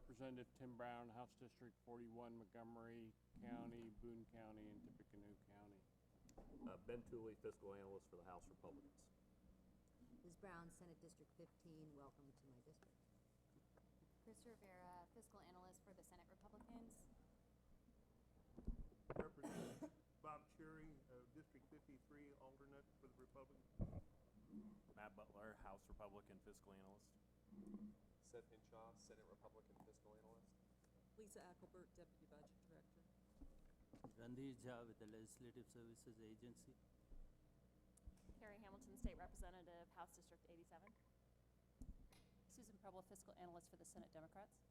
Representative Tim Brown, House District 41, Montgomery County, Boone County, and Tippecanoe County. Ben Tooley, Fiscal Analyst for the House Republicans. Ms. Brown, Senate District 15, welcome to my district. Chris Rivera, Fiscal Analyst for the Senate Republicans. Representative Bob Cherry, District 53, alternate for the Republicans. Matt Butler, House Republican Fiscal Analyst. Seth Hinshaw, Senate Republican Fiscal Analyst. Lisa Ackelberg, Deputy Budget Director. Randhir Jha with the Legislative Services Agency. Carrie Hamilton, State Representative, House District 87. Susan Preble, Fiscal Analyst for the Senate Democrats.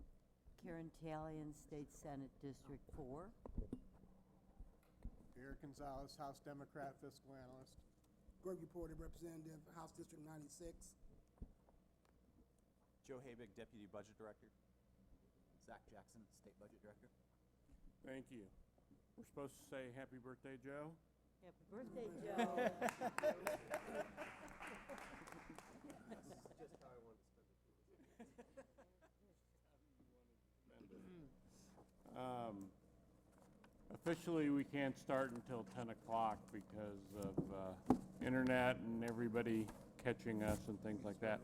Karen Talion, State Senate District 4. Eric Gonzalez, House Democrat, Fiscal Analyst. Gregory Porter, Representative, House District 96. Joe Habig, Deputy Budget Director. Zach Jackson, State Budget Director. Thank you. We're supposed to say happy birthday, Joe? Happy birthday, Joe. Just how I wanted to spend it. Officially, we can't start until 10 o'clock because of internet and everybody catching us and things like that.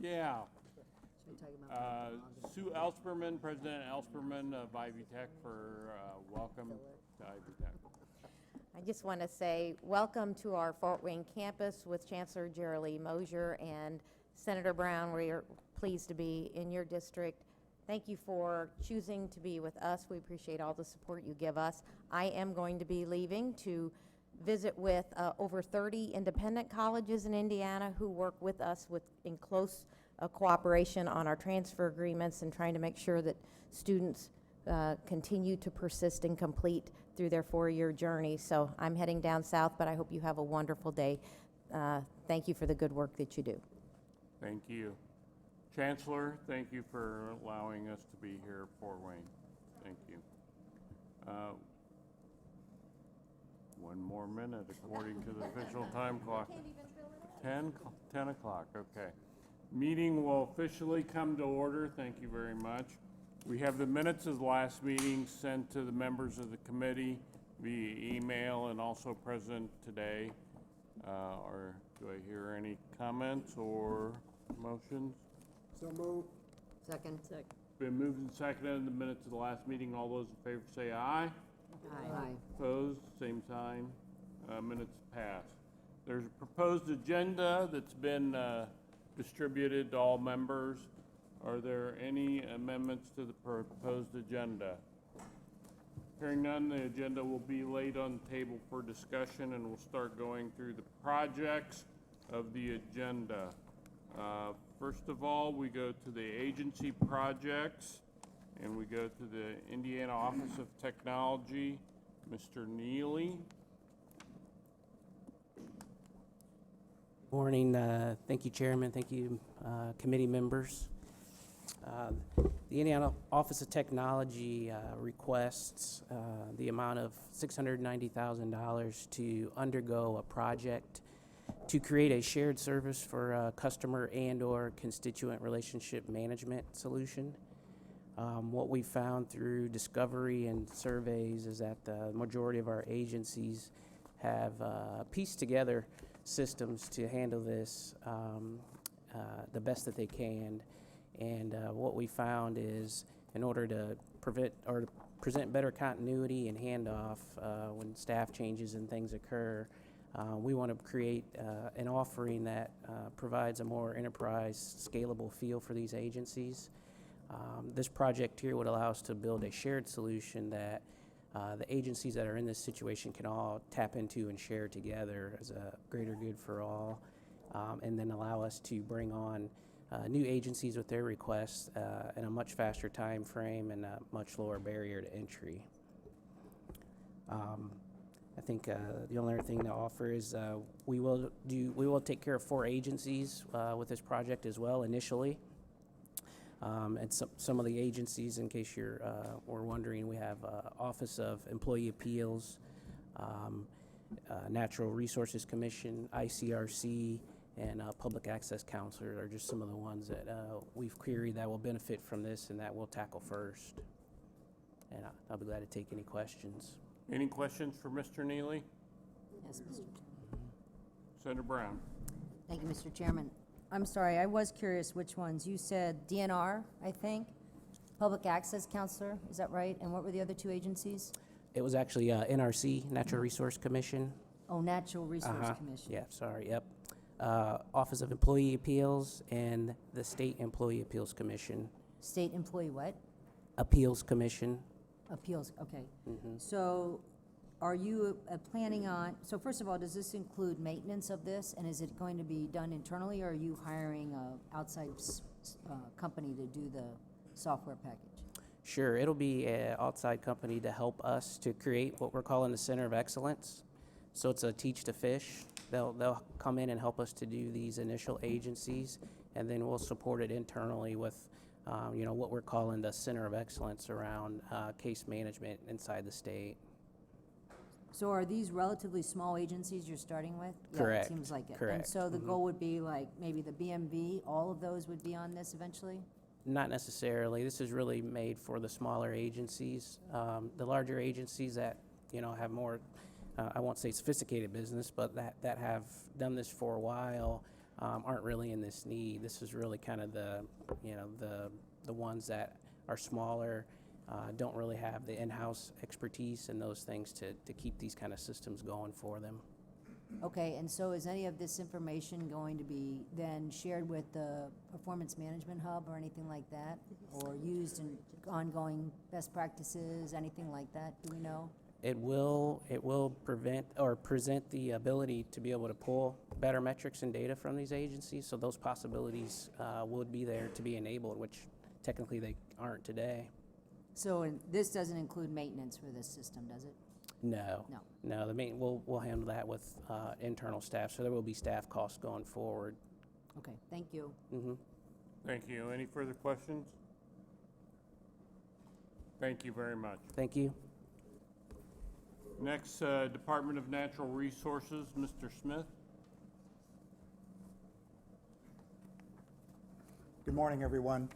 Yeah. Should we talk about Sue Ellsperman, President Ellsperman of Ivy Tech, for welcome to Ivy Tech. I just want to say welcome to our Fort Wayne campus with Chancellor Gerald Mosier and Senator Brown. We are pleased to be in your district. Thank you for choosing to be with us. We appreciate all the support you give us. I am going to be leaving to visit with over 30 independent colleges in Indiana who work with us in close cooperation on our transfer agreements and trying to make sure that students continue to persist and complete through their 4-year journey. So I'm heading down south, but I hope you have a wonderful day. Thank you for the good work that you do. Thank you. Chancellor, thank you for allowing us to be here at Fort Wayne. Thank you. 1 more minute according to the official time clock. 10 o'clock, okay. Meeting will officially come to order. Thank you very much. We have the minutes of the last meeting sent to the members of the committee via email and also present today. Or do I hear any comments or motions? So moved. Second. Been moved and seconded. The minutes of the last meeting. All those in favor say aye. Aye. Opposed, same sign. Minutes passed. There's a proposed agenda that's been distributed to all members. Are there any amendments to the proposed agenda? Hearing none, the agenda will be laid on the table for discussion, and we'll start going through the projects of the agenda. First of all, we go to the agency projects, and we go to the Indiana Office of Technology. Mr. Neely. Morning. Thank you, Chairman. Thank you, committee members. The Indiana Office of Technology requests the amount of $690,000 to undergo a project to create a shared service for customer and/or constituent relationship management solution. What we found through discovery and surveys is that the majority of our agencies have pieced together systems to handle this the best that they can. And what we found is in order to present better continuity and handoff when staff changes and things occur, we want to create an offering that provides a more enterprise scalable feel for these agencies. This project here would allow us to build a shared solution that the agencies that are in this situation can all tap into and share together as a greater good for all, and then allow us to bring on new agencies with their requests in a much faster time frame and a much lower barrier to entry. I think the only other thing to offer is we will take care of 4 agencies with this project as well initially. And some of the agencies, in case you're were wondering, we have Office of Employee Appeals, Natural Resources Commission, ICRC, and public access counselors are just some of the ones that we've queried that will benefit from this and that we'll tackle first. And I'll be glad to take any questions. Any questions for Mr. Neely? Yes, Mr. Chairman. Senator Brown? Thank you, Mr. Chairman. I'm sorry, I was curious which ones. You said DNR, I think, Public Access Counselor, is that right? And what were the other two agencies? It was actually NRC, Natural Resource Commission. Oh, Natural Resource Commission. Yeah, sorry, yep. Office of Employee Appeals and the State Employee Appeals Commission. State Employee what? Appeals Commission. Appeals, okay. Mm-hmm. So are you planning on, so first of all, does this include maintenance of this? And is it going to be done internally, or are you hiring a outside company to do the software package? Sure, it'll be an outside company to help us to create what we're calling the Center of Excellence. So it's a teach to fish. They'll come in and help us to do these initial agencies, and then we'll support it internally with what we're calling the Center of Excellence around case management inside the state. So are these relatively small agencies you're starting with? Correct. Yeah, it seems like it. Correct. And so the goal would be like maybe the BMV, all of those would be on this eventually? Not necessarily. This is really made for the smaller agencies. The larger agencies that have more, I won't say sophisticated business, but that have done this for a while aren't really in this need. This is really kind of the ones that are smaller, don't really have the in-house expertise and those things to keep these kind of systems going for them. Okay, and so is any of this information going to be then shared with the Performance Management Hub or anything like that? Or used in ongoing best practices, anything like that? Do we know? It will present the ability to be able to pull better metrics and data from these agencies, so those possibilities would be there to be enabled, which technically they aren't today. So this doesn't include maintenance for this system, does it? No. No. We'll handle that with internal staff, so there will be staff costs going forward. Okay, thank you. Mm-hmm. Thank you. Any further questions? Thank you very much. Thank you. Next, Department of Natural Resources, Mr. Smith. Good morning, everyone.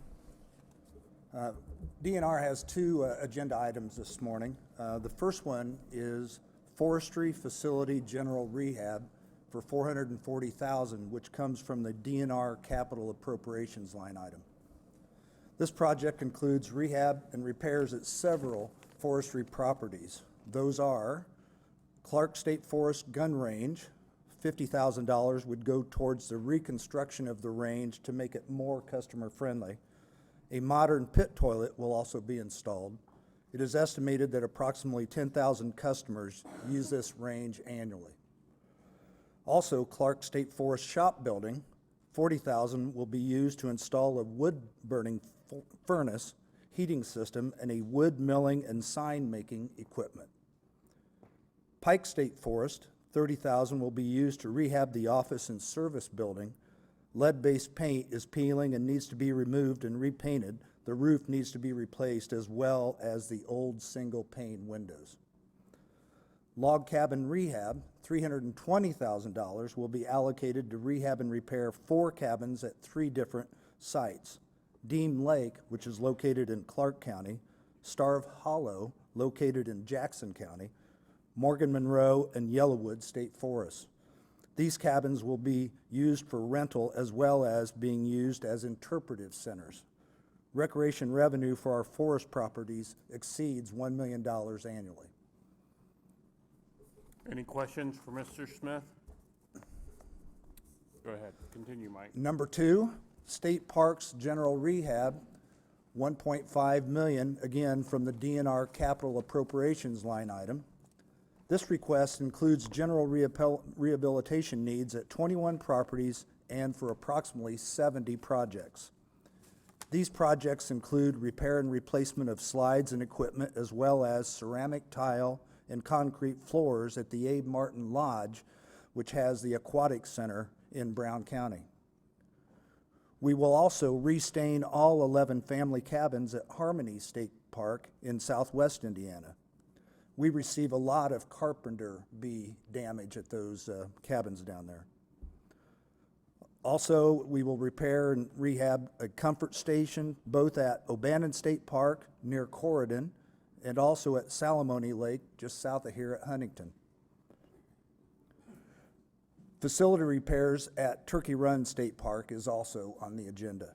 DNR has two agenda items this morning. The first one is Forestry Facility General Rehab for $440,000, which comes from the DNR Capital Appropriations line item. This project includes rehab and repairs at several forestry properties. Those are Clark State Forest Gun Range. $50,000 would go towards the reconstruction of the range to make it more customer friendly. A modern pit toilet will also be installed. It is estimated that approximately 10,000 customers use this range annually. Also, Clark State Forest Shop Building, $40,000 will be used to install a wood burning furnace, heating system, and a wood milling and sign making equipment. Pike State Forest, $30,000 will be used to rehab the office and service building. Lead-based paint is peeling and needs to be removed and repainted. The roof needs to be replaced, as well as the old single-pane windows. Log Cabin Rehab, $320,000 will be allocated to rehab and repair 4 cabins at 3 different sites. Deem Lake, which is located in Clark County, Starve Hollow, located in Jackson County, Morgan Monroe, and Yellowwood State Forests. These cabins will be used for rental as well as being used as interpretive centers. Recreation revenue for our forest properties exceeds $1 million annually. Any questions for Mr. Smith? Go ahead. Continue, Mike. Number 2, State Parks General Rehab, $1.5 million, again from the DNR Capital Appropriations line item. This request includes general rehabilitation needs at 21 properties and for approximately 70 projects. These projects include repair and replacement of slides and equipment, as well as ceramic tile and concrete floors at the Abe Martin Lodge, which has the Aquatic Center in Brown County. We will also restain all 11 family cabins at Harmony State Park in southwest Indiana. We receive a lot of carpenter bee damage at those cabins down there. Also, we will repair and rehab a comfort station both at Obannon State Park near Corridon and also at Salamone Lake just south of here at Huntington. Facility repairs at Turkey Run State Park is also on the agenda.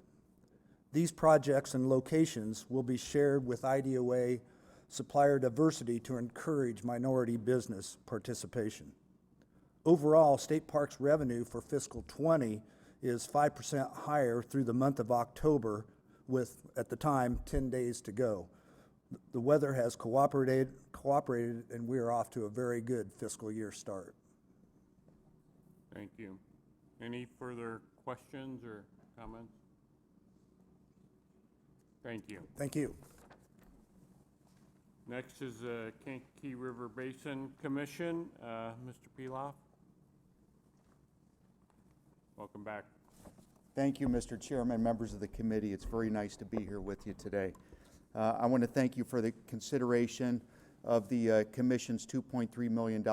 These projects and locations will be shared with IDOA supplier diversity to encourage minority business participation. Overall, State Parks revenue for fiscal '20 is 5% higher through the month of October with, at the time, 10 days to go. The weather has cooperated, and we are off to a very good fiscal year start. Thank you. Any further questions or comments? Thank you. Thank you. Next is the Kankakee River Basin Commission. Mr. Piloff? Welcome back. Thank you, Mr. Chairman, members of the committee. It's very nice to be here with you today. I want to thank you for the consideration of the Commission's $2.3 million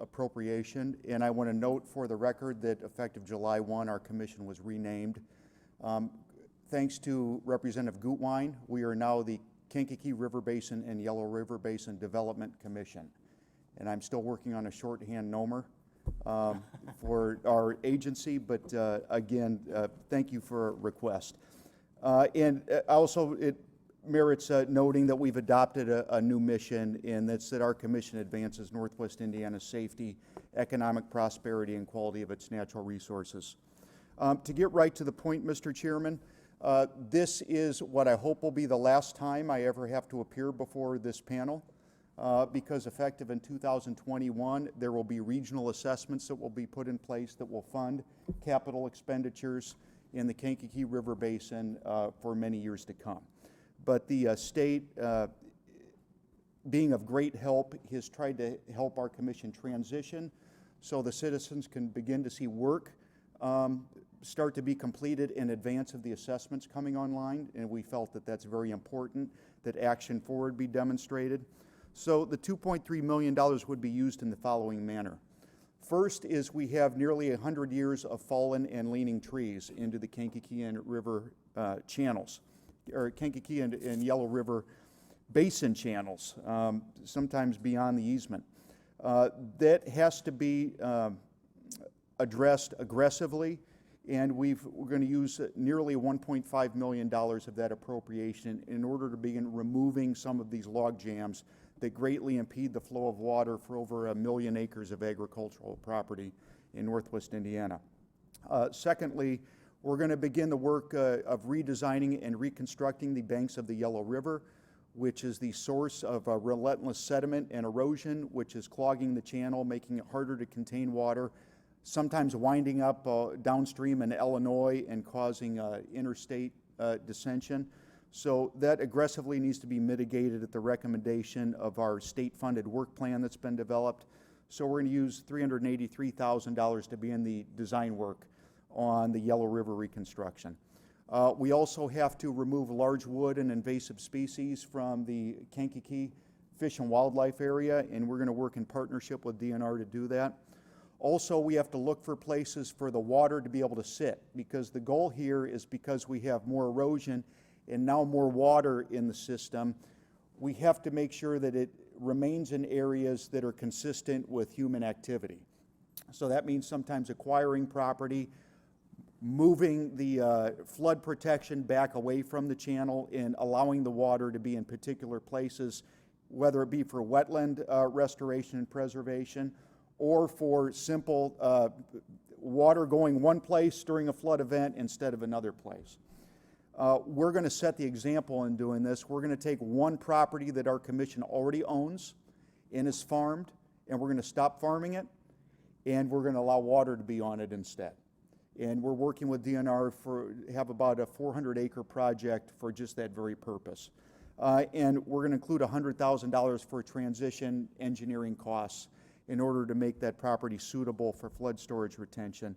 appropriation, and I want to note for the record that effective July 1, our commission was renamed. Thanks to Representative Gutwein, we are now the Kankakee River Basin and Yellow River Basin Development Commission, and I'm still working on a shorthand NOMER for our agency, but again, thank you for a request. And also, it merits noting that we've adopted a new mission, and that's that our commission advances Northwest Indiana's safety, economic prosperity, and quality of its natural resources. To get right to the point, Mr. Chairman, this is what I hope will be the last time I ever have to appear before this panel, because effective in 2021, there will be regional assessments that will be put in place that will fund capital expenditures in the Kankakee River Basin for many years to come. But the state, being of great help, has tried to help our commission transition so the citizens can begin to see work start to be completed in advance of the assessments coming online, and we felt that that's very important, that action forward be demonstrated. So the $2.3 million would be used in the following manner. First is we have nearly 100 years of fallen and leaning trees into the Kankakee and River channels, or Kankakee and Yellow River Basin channels, sometimes beyond the easement. That has to be addressed aggressively, and we're going to use nearly $1.5 million of that appropriation in order to begin removing some of these log jams that greatly impede the flow of water for over 1 million acres of agricultural property in Northwest Indiana. Secondly, we're going to begin the work of redesigning and reconstructing the banks of the Yellow River, which is the source of relentless sediment and erosion, which is clogging the channel, making it harder to contain water, sometimes winding up downstream in Illinois and causing interstate dissension. So that aggressively needs to be mitigated at the recommendation of our state-funded work plan that's been developed. So we're going to use $383,000 to begin the design work on the Yellow River reconstruction. We also have to remove large wood and invasive species from the Kankakee Fish and Wildlife area, and we're going to work in partnership with DNR to do that. Also, we have to look for places for the water to be able to sit, because the goal here is, because we have more erosion and now more water in the system, we have to make sure that it remains in areas that are consistent with human activity. So that means sometimes acquiring property, moving the flood protection back away from the channel, and allowing the water to be in particular places, whether it be for wetland restoration and preservation, or for simple water going one place during a flood event instead of another place. We're going to set the example in doing this. We're going to take one property that our commission already owns and is farmed, and we're going to stop farming it, and we're going to allow water to be on it instead. And we're working with DNR have about a 400-acre project for just that very purpose. And we're going to include $100,000 for transition engineering costs in order to make that property suitable for flood storage retention.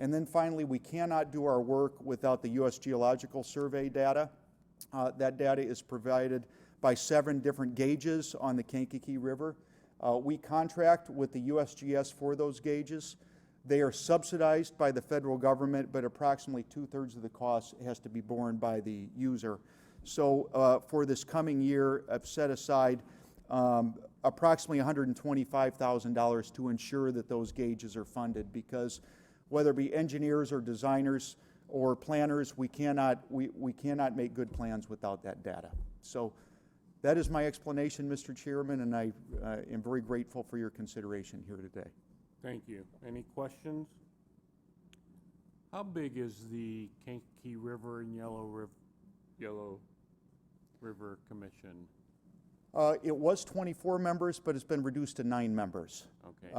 And then finally, we cannot do our work without the U.S. Geological Survey data. That data is provided by 7 different gauges on the Kankakee River. We contract with the USGS for those gauges. They are subsidized by the federal government, but approximately 2/3 of the cost has to be borne by the user. So for this coming year, I've set aside approximately $125,000 to ensure that those gauges are funded, because whether it be engineers or designers or planners, we cannot make good plans without that data. So that is my explanation, Mr. Chairman, and I am very grateful for your consideration here today. Thank you. Any questions? How big is the Kankakee River and Yellow River Commission? It was 24 members, but it's been reduced to 9 members. Okay.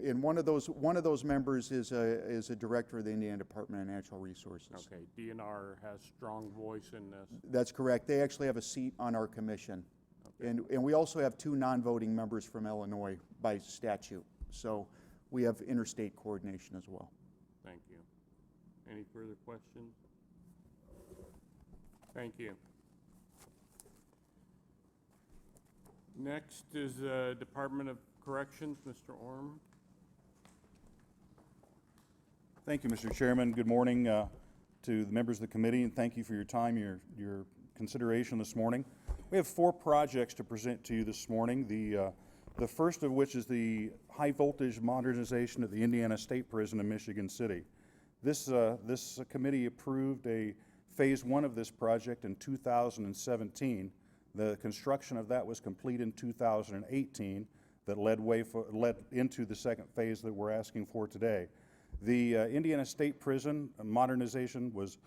And one of those members is a director of the Indiana Department of Natural Resources. Okay, DNR has strong voice in this. That's correct. They actually have a seat on our commission. Okay. And we also have 2 non-voting members from Illinois by statute. So we have interstate coordination as well. Thank you. Any further questions? Thank you. Next is Department of Corrections, Mr. Orm. Thank you, Mr. Chairman. Good morning to the members of the committee, and thank you for your time, your consideration this morning. We have 4 projects to present to you this morning. The first of which is the high voltage modernization of the Indiana State Prison in Michigan City. This committee approved a phase 1 of this project in 2017. The construction of that was complete in 2018 that led into the second phase that we're asking for today. The Indiana State Prison modernization was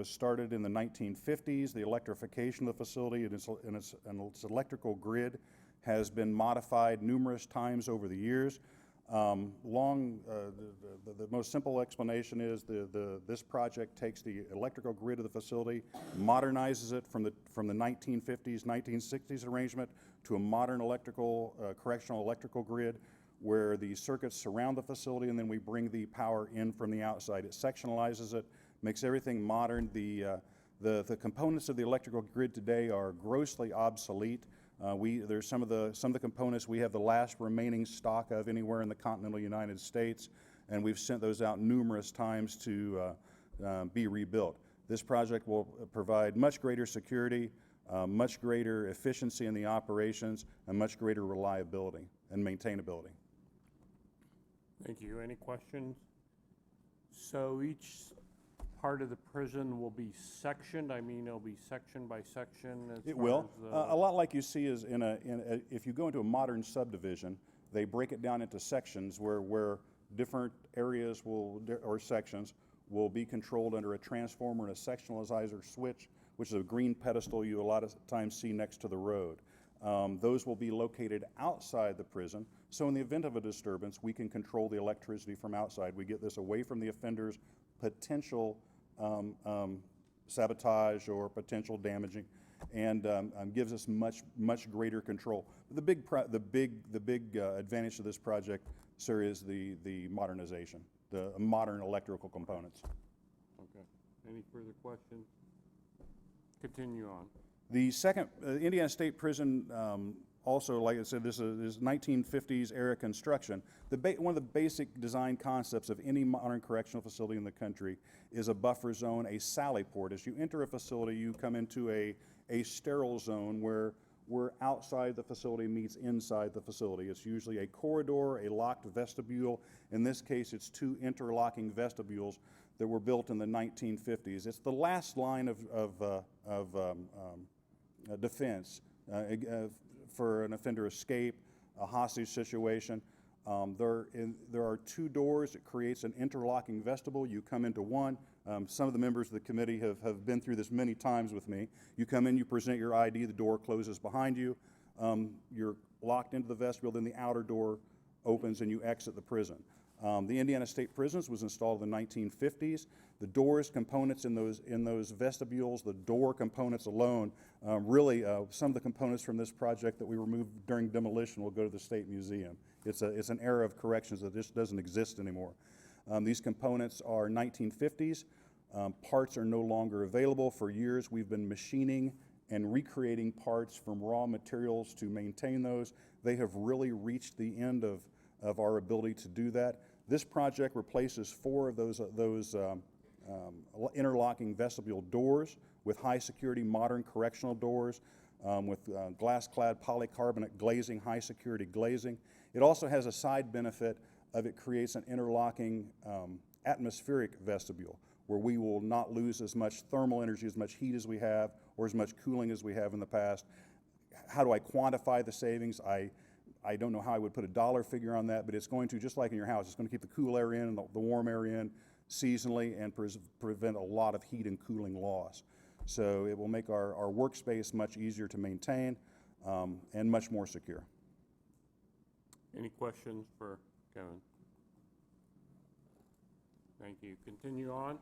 started in the 1950s. The electrification of the facility and its electrical grid has been modified numerous times over the years. The most simple explanation is this project takes the electrical grid of the facility, modernizes it from the 1950s, 1960s arrangement to a modern correctional electrical grid where the circuits surround the facility, and then we bring the power in from the outside. It sectionalizes it, makes everything modern. The components of the electrical grid today are grossly obsolete. There's some of the components we have the last remaining stock of anywhere in the continental United States, and we've sent those out numerous times to be rebuilt. This project will provide much greater security, much greater efficiency in the operations, and much greater reliability and maintainability. Thank you. Any questions? So each part of the prison will be sectioned? I mean, it'll be section by section? It will. A lot like you see is if you go into a modern subdivision, they break it down into sections where different areas or sections will be controlled under a transformer and a sectionalizer switch, which is a green pedestal you a lot of times see next to the road. Those will be located outside the prison, so in the event of a disturbance, we can control the electricity from outside. We get this away from the offender's potential sabotage or potential damaging, and gives us much greater control. The big advantage of this project, sir, is the modernization, the modern electrical components. Okay. Any further questions? Continue on. The second, Indiana State Prison, also, like I said, this is 1950s era construction. One of the basic design concepts of any modern correctional facility in the country is a buffer zone, a sally port. As you enter a facility, you come into a sterile zone where outside the facility meets inside the facility. It's usually a corridor, a locked vestibule. In this case, it's 2 interlocking vestibules that were built in the 1950s. It's the last line of defense for an offender escape, a hostage situation. There are 2 doors. It creates an interlocking vestibule. You come into one. Some of the members of the committee have been through this many times with me. You come in, you present your ID, the door closes behind you. You're locked into the vestibule, then the outer door opens and you exit the prison. The Indiana State Prisons was installed in the 1950s. The doors, components in those vestibules, the door components alone, really some of the components from this project that we removed during demolition will go to the State Museum. It's an era of corrections that just doesn't exist anymore. These components are 1950s. Parts are no longer available. For years we've been machining and recreating parts from raw materials to maintain those. They have really reached the end of our ability to do that. This project replaces 4 of those interlocking vestibule doors with high-security modern correctional doors with glass-clad polycarbonate glazing, high-security glazing. It also has a side benefit of it creates an interlocking atmospheric vestibule where we will not lose as much thermal energy, as much heat as we have, or as much cooling as we have in the past. How do I quantify the savings? I don't know how I would put a dollar figure on that, but it's going to, just like in your house, it's going to keep the cool air in and the warm air in seasonally and prevent a lot of heat and cooling loss. So it will make our workspace much easier to maintain and much more secure. Any questions for Kevin? Thank you. Continue on.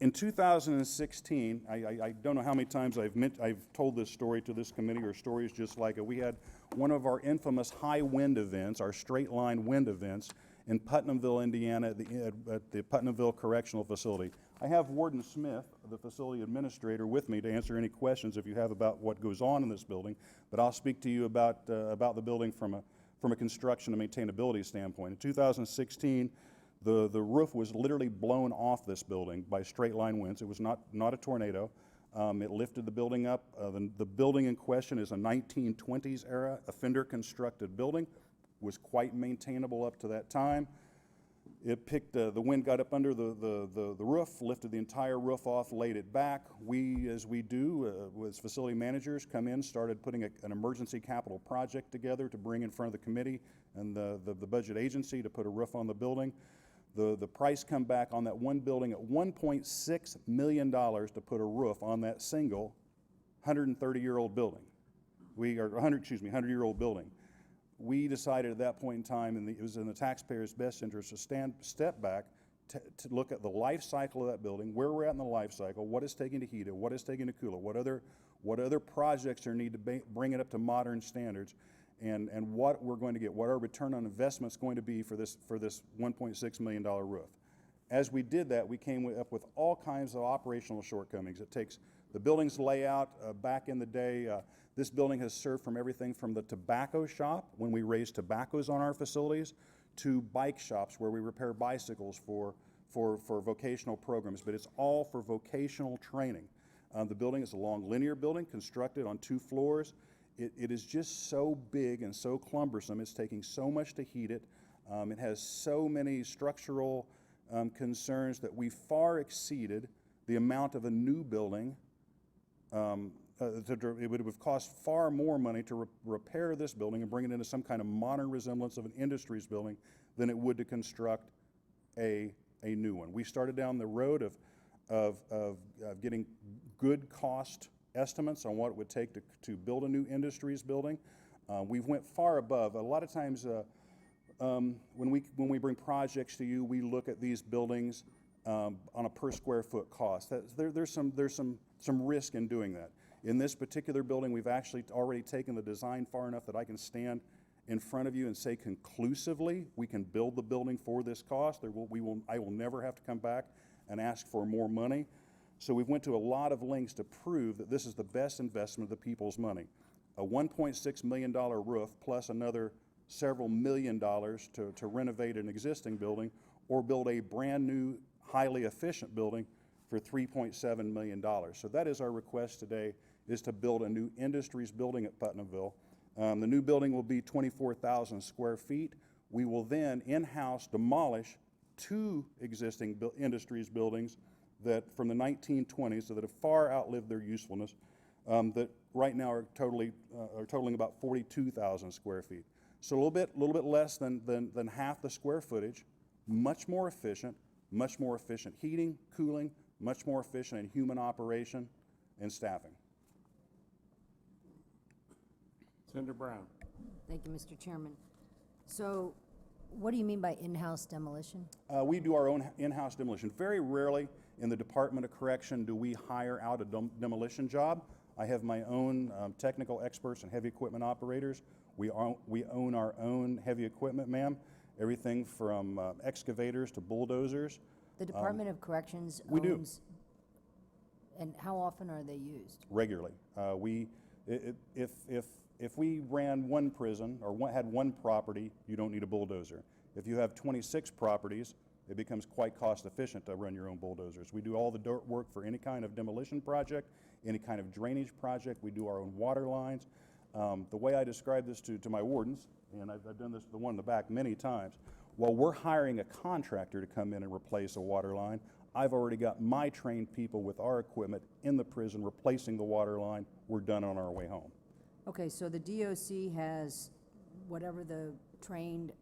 In 2016, I don't know how many times I've told this story to this committee or stories just like it. We had one of our infamous high wind events, our straight line wind events in Putnamville, Indiana at the Putnamville Correctional Facility. I have Warden Smith, the facility administrator, with me to answer any questions if you have about what goes on in this building, but I'll speak to you about the building from a construction and maintainability standpoint. In 2016, the roof was literally blown off this building by straight line winds. It was not a tornado. It lifted the building up. The building in question is a 1920s era, a fender constructed building, was quite maintainable up to that time. It picked, the wind got up under the roof, lifted the entire roof off, laid it back. We, as we do, as facility managers, come in, started putting an emergency capital project together to bring in front of the committee and the budget agency to put a roof on the building. The price come back on that one building at $1.6 million to put a roof on that single 130-year-old building. 100-year-old building. We decided at that point in time, and it was in the taxpayers' best interest to step back to look at the life cycle of that building, where we're at in the life cycle, what it's taking to heat it, what it's taking to cool it, what other projects are needed to bring it up to modern standards, and what we're going to get, what our return on investment is going to be for this $1.6 million roof. As we did that, we came up with all kinds of operational shortcomings. It takes the building's layout. Back in the day, this building has served from everything from the tobacco shop, when we raise tobaccos on our facilities, to bike shops where we repair bicycles for vocational programs, but it's all for vocational training. The building is a long linear building constructed on 2 floors. It is just so big and so cumbersome. It's taking so much to heat it. It has so many structural concerns that we far exceeded the amount of a new building. It would have cost far more money to repair this building and bring it into some kind of modern resemblance of an industries building than it would to construct a new one. We started down the road of getting good cost estimates on what it would take to build a new industries building. We went far above. A lot of times when we bring projects to you, we look at these buildings on a per square foot cost. There's some risk in doing that. In this particular building, we've actually already taken the design far enough that I can stand in front of you and say conclusively we can build the building for this cost. I will never have to come back and ask for more money. So we've went to a lot of lengths to prove that this is the best investment of the people's money. A $1.6 million roof plus another several million dollars to renovate an existing building or build a brand new, highly efficient building for $3.7 million. So that is our request today, is to build a new industries building at Putnamville. The new building will be 24,000 square feet. We will then in-house demolish 2 existing industries buildings that from the 1920s, so that have far outlived their usefulness, that right now are totaling about 42,000 square feet. So a little bit less than half the square footage, much more efficient heating, cooling, much more efficient in human operation and staffing. Senator Brown. Thank you, Mr. Chairman. So what do you mean by in-house demolition? We do our own in-house demolition. Very rarely in the Department of Correction do we hire out a demolition job. I have my own technical experts and heavy equipment operators. We own our own heavy equipment, ma'am. Everything from excavators to bulldozers. The Department of Corrections owns... We do. And how often are they used? Regularly. If we ran one prison or had one property, you don't need a bulldozer. If you have 26 properties, it becomes quite cost efficient to run your own bulldozers. We do all the dirt work for any kind of demolition project, any kind of drainage project. We do our own water lines. The way I describe this to my wardens, and I've done this to the one in the back many times, while we're hiring a contractor to come in and replace a water line, I've already got my trained people with our equipment in the prison replacing the water line. We're done on our way home. Okay, so the DOC has whatever the trained,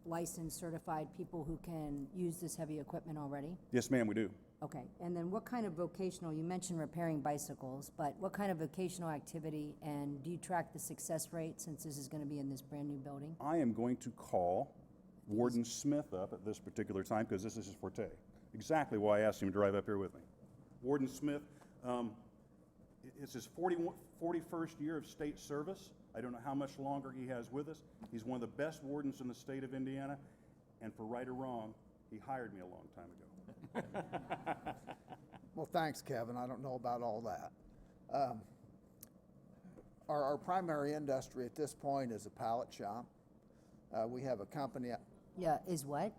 licensed, certified people who can use this heavy equipment already? Yes, ma'am, we do. Okay, and then what kind of vocational, you mentioned repairing bicycles, but what kind of vocational activity, and do you track the success rate since this is going to be in this brand-new building? I am going to call Warden Smith up at this particular time because this is his forte. Exactly why I asked him to drive up here with me. Warden Smith, it's his 41st year of state service. I don't know how much longer he has with us. He's one of the best wardens in the state of Indiana, and for right or wrong, he hired me a long time ago. Well, thanks, Kevin. I don't know about all that. Our primary industry at this point is a pallet shop. We have a company. Yeah, is what?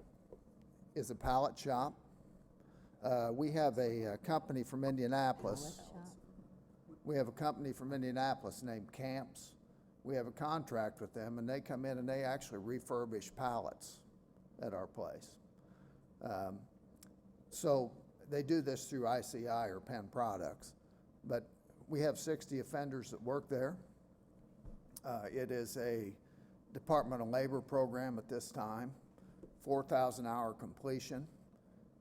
Is a pallet shop. We have a company from Indianapolis. We have a company from Indianapolis named Camps. We have a contract with them, and they come in and they actually refurbish pallets at our place. So they do this through ICI or Penn Products. But we have 60 offenders that work there. It is a Department of Labor program at this time, 4,000-hour completion.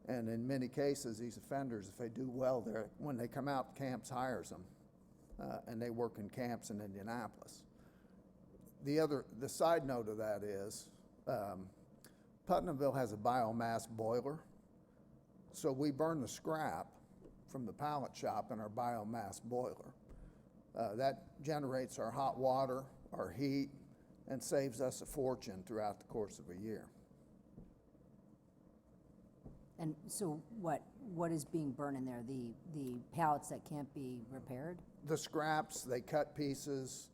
And in many cases, these offenders, if they do well there, when they come out, Camps hires them, and they work in camps in Indianapolis. The side note of that is, Putnamville has a biomass boiler, so we burn the scrap from the pallet shop in our biomass boiler. That generates our hot water, our heat, and saves us a fortune throughout the course of a year. And so what is being burned in there? The pallets that can't be repaired? The scraps, they cut pieces.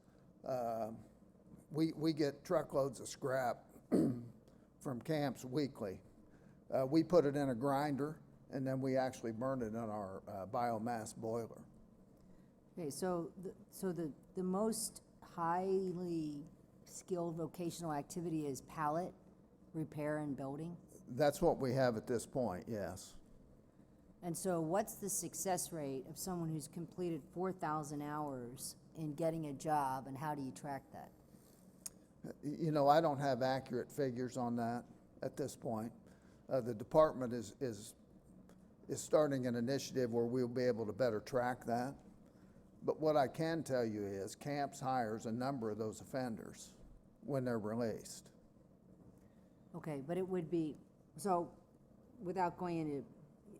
We get truckloads of scrap from Camps weekly. We put it in a grinder, and then we actually burn it in our biomass boiler. Okay, so the most highly skilled vocational activity is pallet repair and building? That's what we have at this point, yes. And so what's the success rate of someone who's completed 4,000 hours in getting a job, and how do you track that? You know, I don't have accurate figures on that at this point. The department is starting an initiative where we'll be able to better track that. But what I can tell you is Camps hires a number of those offenders when they're released. Okay, but it would be, so without going into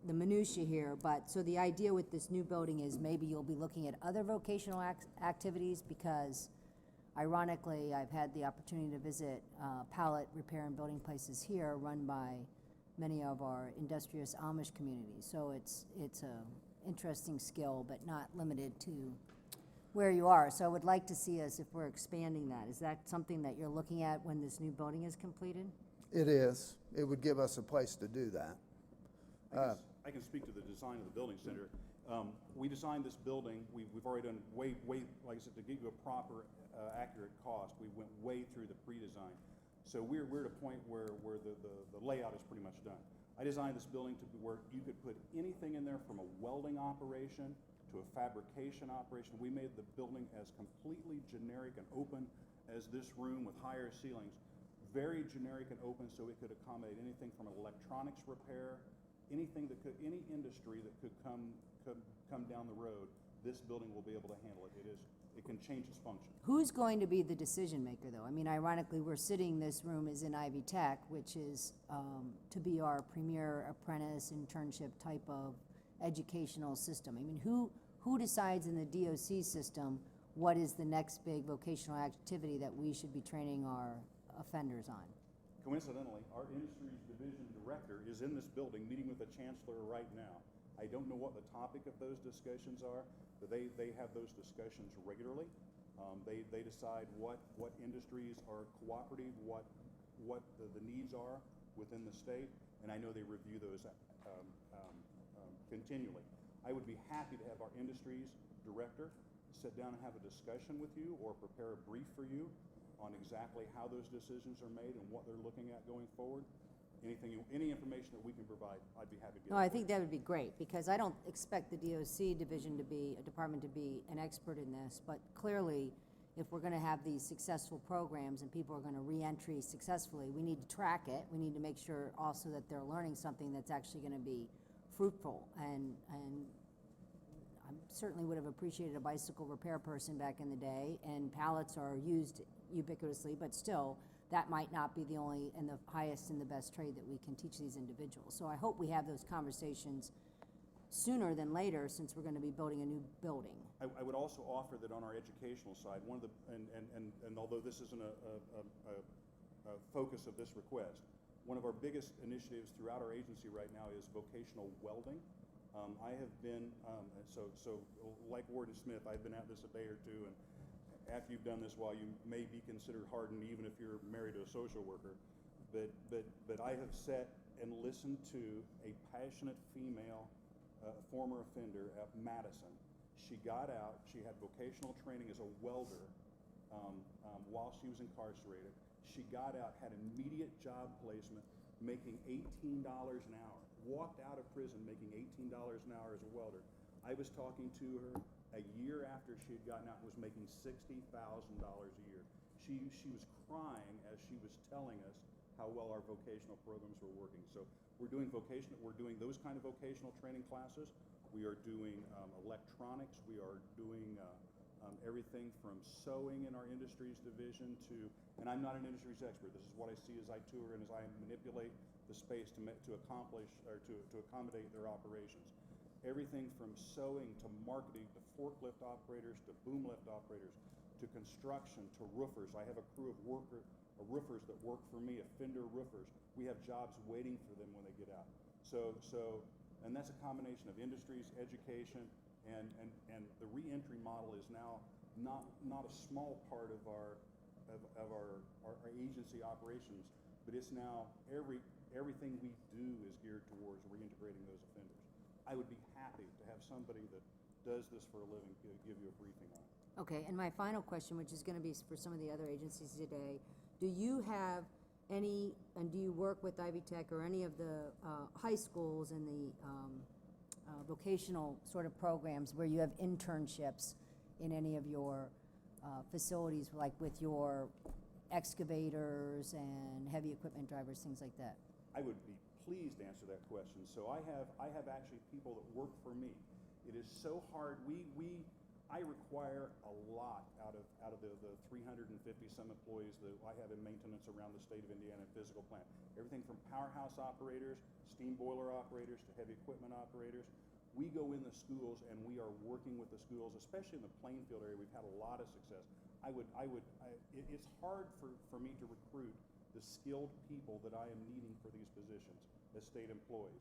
the minutia here, but so the idea with this new building is maybe you'll be looking at other vocational activities, because ironically, I've had the opportunity to visit pallet repair and building places here run by many of our industrious Amish communities. So it's a interesting skill, but not limited to where you are. So I would like to see us, if we're expanding that. Is that something that you're looking at when this new building is completed? It is. It would give us a place to do that. I can speak to the design of the building center. We designed this building. We've already done way, like I said, to give you a proper, accurate cost, we went way through the pre-design. So we're at a point where the layout is pretty much done. I designed this building to be where you could put anything in there, from a welding operation to a fabrication operation. We made the building as completely generic and open as this room with higher ceilings. Very generic and open, so it could accommodate anything from electronics repair, anything that could, any industry that could come down the road. This building will be able to handle it. It can change its function. Who's going to be the decision maker, though? I mean, ironically, we're sitting, this room is in Ivy Tech, which is to be our premier apprentice internship type of educational system. I mean, who decides in the DOC system what is the next big vocational activity that we should be training our offenders on? Coincidentally, our industries division director is in this building meeting with the chancellor right now. I don't know what the topic of those discussions are, but they have those discussions regularly. They decide what industries are cooperative, what what the needs are within the state, and I know they review those continually. I would be happy to have our industries director sit down and have a discussion with you or prepare a brief for you on exactly how those decisions are made and what they're looking at going forward. Any information that we can provide, I'd be happy to get. No, I think that would be great, because I don't expect the DOC division to be, a department to be an expert in this, but clearly, if we're gonna have these successful programs and people are gonna re-entry successfully, we need to track it. We need to make sure also that they're learning something that's actually gonna be fruitful. And I certainly would have appreciated a bicycle repair person back in the day, and pallets are used ubiquitously, but still, that might not be the only and the highest and the best trade that we can teach these individuals. So I hope we have those conversations sooner than later, since we're going to be building a new building. I would also offer that on our educational side, one of the, and although this isn't a focus of this request, one of our biggest initiatives throughout our agency right now is vocational welding. I have been, so like Warden Smith, I've been at this a day or two, and after you've done this while, you may be considered hardened even if you're married to a social worker. But I have sat and listened to a passionate female former offender at Madison. She got out, she had vocational training as a welder while she was incarcerated. She got out, had immediate job placement, making $18 an hour. Walked out of prison making $18 an hour as a welder. I was talking to her a year after she had gotten out and was making $60,000 a year. She was crying as she was telling us how well our vocational programs were working. So we're doing those kind of vocational training classes. We are doing electronics. We are doing everything from sewing in our industries division to, and I'm not an industries expert. This is what I see as I tour and as I manipulate the space to accomplish or to accommodate their operations. Everything from sewing to marketing to forklift operators to boom lift operators to construction to roofers. I have a crew of roofers that work for me, offender roofers. We have jobs waiting for them when they get out. And that's a combination of industries, education, and the reentry model is now not a small part of our agency operations, but it's now everything we do is geared towards reintegrating those offenders. I would be happy to have somebody that does this for a living give you a briefing on it. Okay, and my final question, which is going to be for some of the other agencies today, do you have any, and do you work with Ivy Tech or any of the high schools and the vocational sort of programs where you have internships in any of your facilities, like with your excavators and heavy equipment drivers, things like that? I would be pleased to answer that question. So I have actually people that work for me. It is so hard. I require a lot out of the 350 some employees that I have in maintenance around the state of Indiana and physical plant. Everything from powerhouse operators, steam boiler operators, to heavy equipment operators. We go in the schools and we are working with the schools, especially in the Plainfield area. We've had a lot of success. It's hard for me to recruit the skilled people that I am needing for these positions as state employees.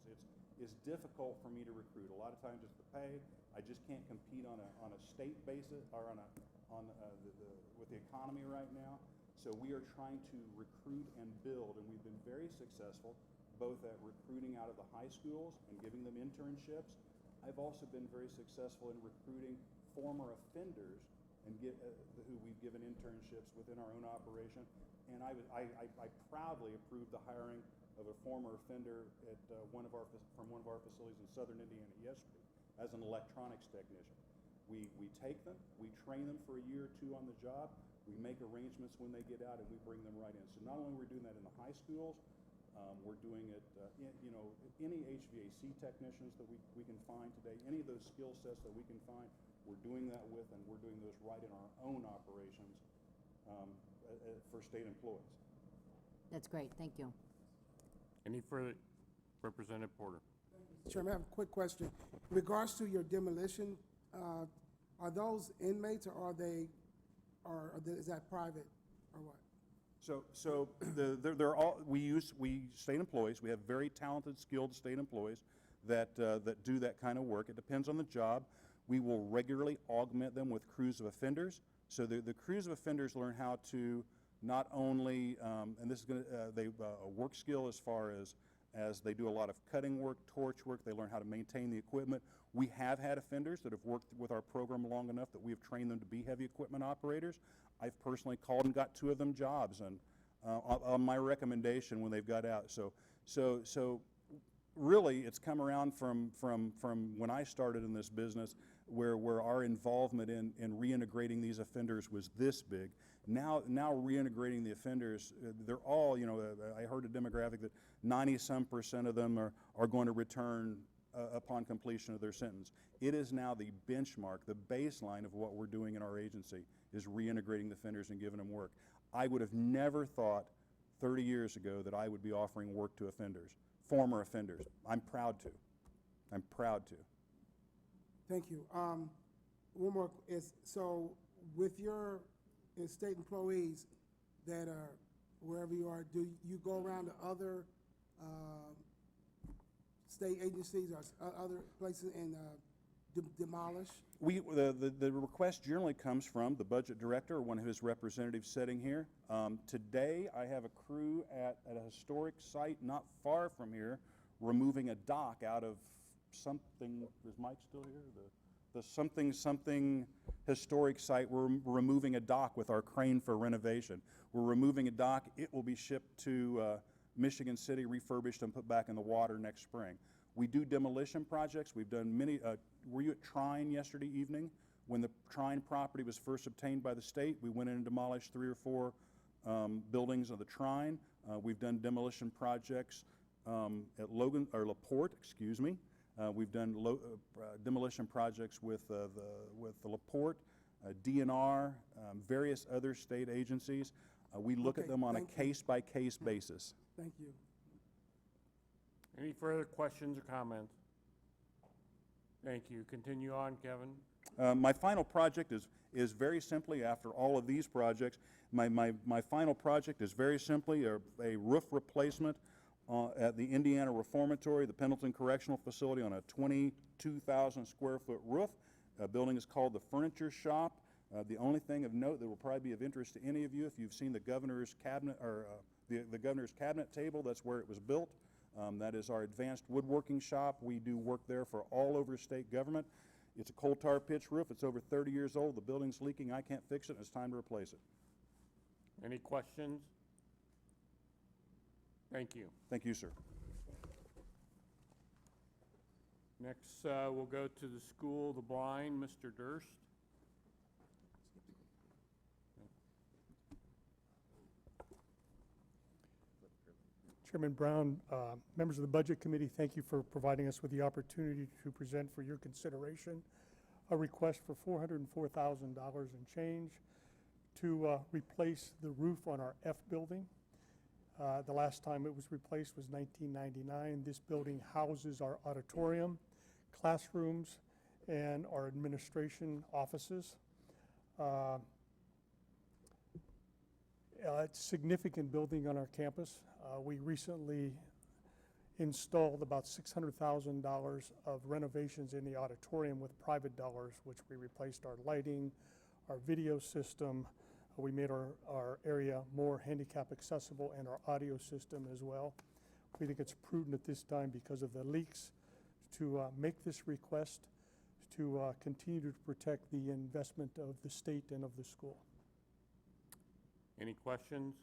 It's difficult for me to recruit. A lot of times it's the pay. I just can't compete on a state basis or with the economy right now. So we are trying to recruit and build, and we've been very successful both at recruiting out of the high schools and giving them internships. I've also been very successful in recruiting former offenders and who we've given internships within our own operation. And I proudly approved the hiring of a former offender at one of our facilities in southern Indiana yesterday as an electronics technician. We take them, we train them for a year or two on the job, we make arrangements when they get out, and we bring them right in. So not only are we doing that in the high schools, we're doing it, any HVAC technicians that we can find today, any of those skill sets that we can find, we're doing that with, and we're doing those right in our own operations for state employees. That's great, thank you. Any further? Representative Porter. Chairman, I have a quick question. In regards to your demolition, are those inmates or is that private or what? So we state employees. We have very talented, skilled state employees that do that kind of work. It depends on the job. We will regularly augment them with crews of offenders. So the crews of offenders learn how to not only, and this is going to, a work skill as far as they do a lot of cutting work, torch work, they learn how to maintain the equipment. We have had offenders that have worked with our program long enough that we have trained them to be heavy equipment operators. I've personally called and got 2 of them jobs, and on my recommendation when they've got out. So really, it's come around from when I started in this business, where our involvement in reintegrating these offenders was this big. Now reintegrating the offenders, they're all, I heard a demographic that 90-some% of them are going to return upon completion of their sentence. It is now the benchmark, the baseline of what we're doing in our agency is reintegrating the offenders and giving them work. I would have never thought 30 years ago that I would be offering work to offenders, former offenders. I'm proud to. I'm proud to. Thank you. One more is, so with your state employees that are wherever you are, do you go around to other state agencies or other places and demolish? The request generally comes from the budget director or one of his representatives sitting here. Today, I have a crew at a historic site not far from here removing a dock out of something. Is Mike still here? The something historic site. We're removing a dock with our crane for renovation. We're removing a dock. It will be shipped to Michigan City, refurbished, and put back in the water next spring. We do demolition projects. We've done many. Were you at Trine yesterday evening when the Trine property was first obtained by the state? We went in and demolished 3 or 4 buildings of the Trine. We've done demolition projects at LaPorte, excuse me. We've done demolition projects with the LaPorte, DNR, various other state agencies. We look at them on a case-by-case basis. Thank you. Any further questions or comments? Thank you. Continue on, Kevin. My final project is very simply, after all of these projects, my final project is very simply a roof replacement at the Indiana Reformatory, the Pendleton Correctional Facility, on a 22,000 square foot roof. The building is called the Furniture Shop. The only thing of note that will probably be of interest to any of you, if you've seen the governor's cabinet, or the governor's cabinet table, that's where it was built. That is our advanced woodworking shop. We do work there for all over state government. It's a coal tar pitch roof. It's over 30 years old. The building's leaking. I can't fix it, and it's time to replace it. Any questions? Thank you. Thank you, sir. Next, we'll go to the School of the Blind, Mr. Durst. Chairman Brown, members of the Budget Committee, thank you for providing us with the opportunity to present for your consideration a request for $404,000 and change to replace the roof on our F building. The last time it was replaced was 1999. This building houses our auditorium, classrooms, and our administration offices. It's a significant building on our campus. We recently installed about $600,000 of renovations in the auditorium with private dollars, which we replaced our lighting, our video system. We made our area more handicap accessible and our audio system as well. We think it's prudent at this time because of the leaks to make this request to continue to protect the investment of the state and of the school. Any questions?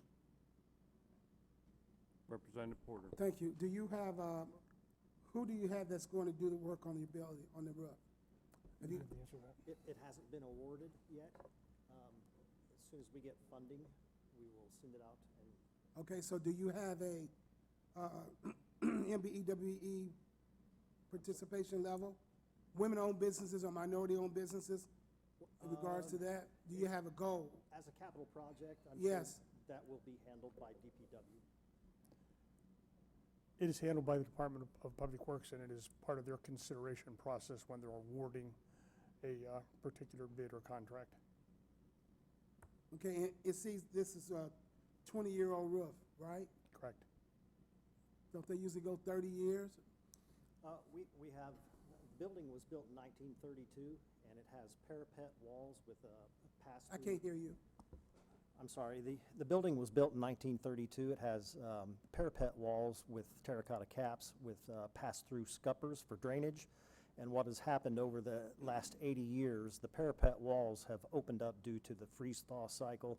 Representative Porter. Thank you. Do you have, who do you have that's going to do the work on the building, on the roof? Have you? It hasn't been awarded yet. As soon as we get funding, we will send it out. Okay, so do you have a MBEWE participation level? Women-owned businesses or minority-owned businesses in regards to that? Do you have a goal? As a capital project, I'm yes. sure that will be handled by DPW. It is handled by the Department of Public Works, and it is part of their consideration process when they're awarding a particular bid or contract. Okay, and it sees this is a 20-year-old roof, right? Correct. Don't they usually go 30 years? We have, the building was built in 1932, and it has parapet walls with a pass-through. I can't hear you. I'm sorry, the building was built in 1932. It has parapet walls with terracotta caps with pass-through scuppers for drainage. And what has happened over the last 80 years, the parapet walls have opened up due to the freeze-thaw cycle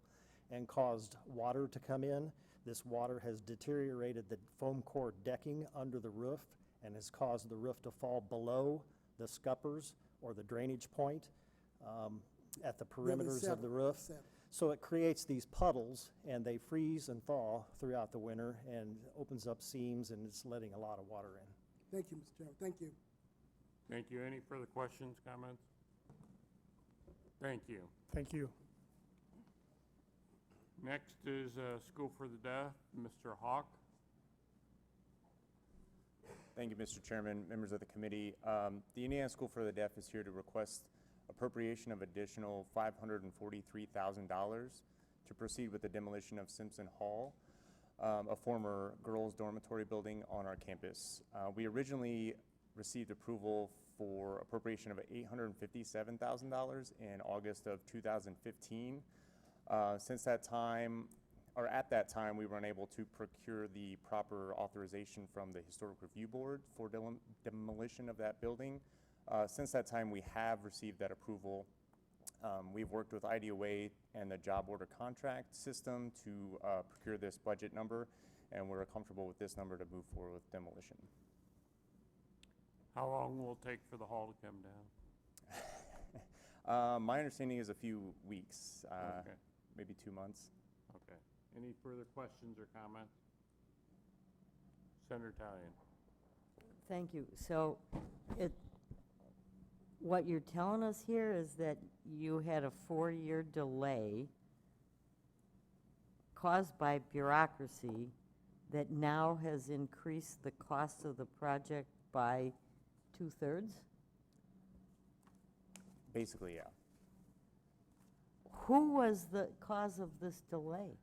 and caused water to come in. This water has deteriorated the foam core decking under the roof and has caused the roof to fall below the scuppers or the drainage point at the perimeters of the roof. So it creates these puddles, and they freeze and thaw throughout the winter and opens up seams, and it's letting a lot of water in. Thank you, Mr. Chairman. Thank you. Thank you. Any further questions, comments? Thank you. Thank you. Next is School for the Deaf, Mr. Hawk. Thank you, Mr. Chairman, members of the committee. The Indiana School for the Deaf is here to request appropriation of additional $543,000 to proceed with the demolition of Simpson Hall, a former girls' dormitory building on our campus. We originally received approval for appropriation of $857,000 in August of 2015. Since that time, or at that time, we were unable to procure the proper authorization from the Historic Review Board for demolition of that building. Since that time, we have received that approval. We've worked with IDOA and the job order contract system to procure this budget number, and we're comfortable with this number to move forward with demolition. How long will it take for the hall to come down? My understanding is a few weeks, Okay. maybe 2 months. Okay. Any further questions or comments? Senator Talion. Thank you. So what you're telling us here is that you had a 4-year delay caused by bureaucracy that now has increased the cost of the project by 2/3? Basically, yeah. Who was the cause of this delay?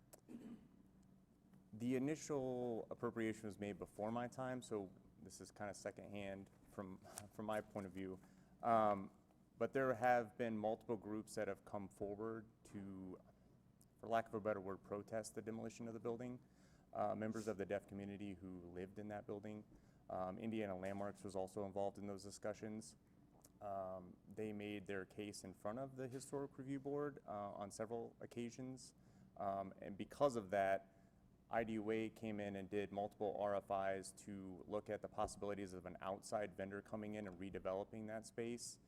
The initial appropriation was made before my time, so this is kind of secondhand from my point of view. But there have been multiple groups that have come forward to, for lack of a better word, protest the demolition of the building. Members of the deaf community who lived in that building. Indiana Landmarks was also involved in those discussions. They made their case in front of the Historic Review Board on several occasions. And because of that, IDOA came in and did multiple RFIs to look at the possibilities of an outside vendor coming in and redeveloping that space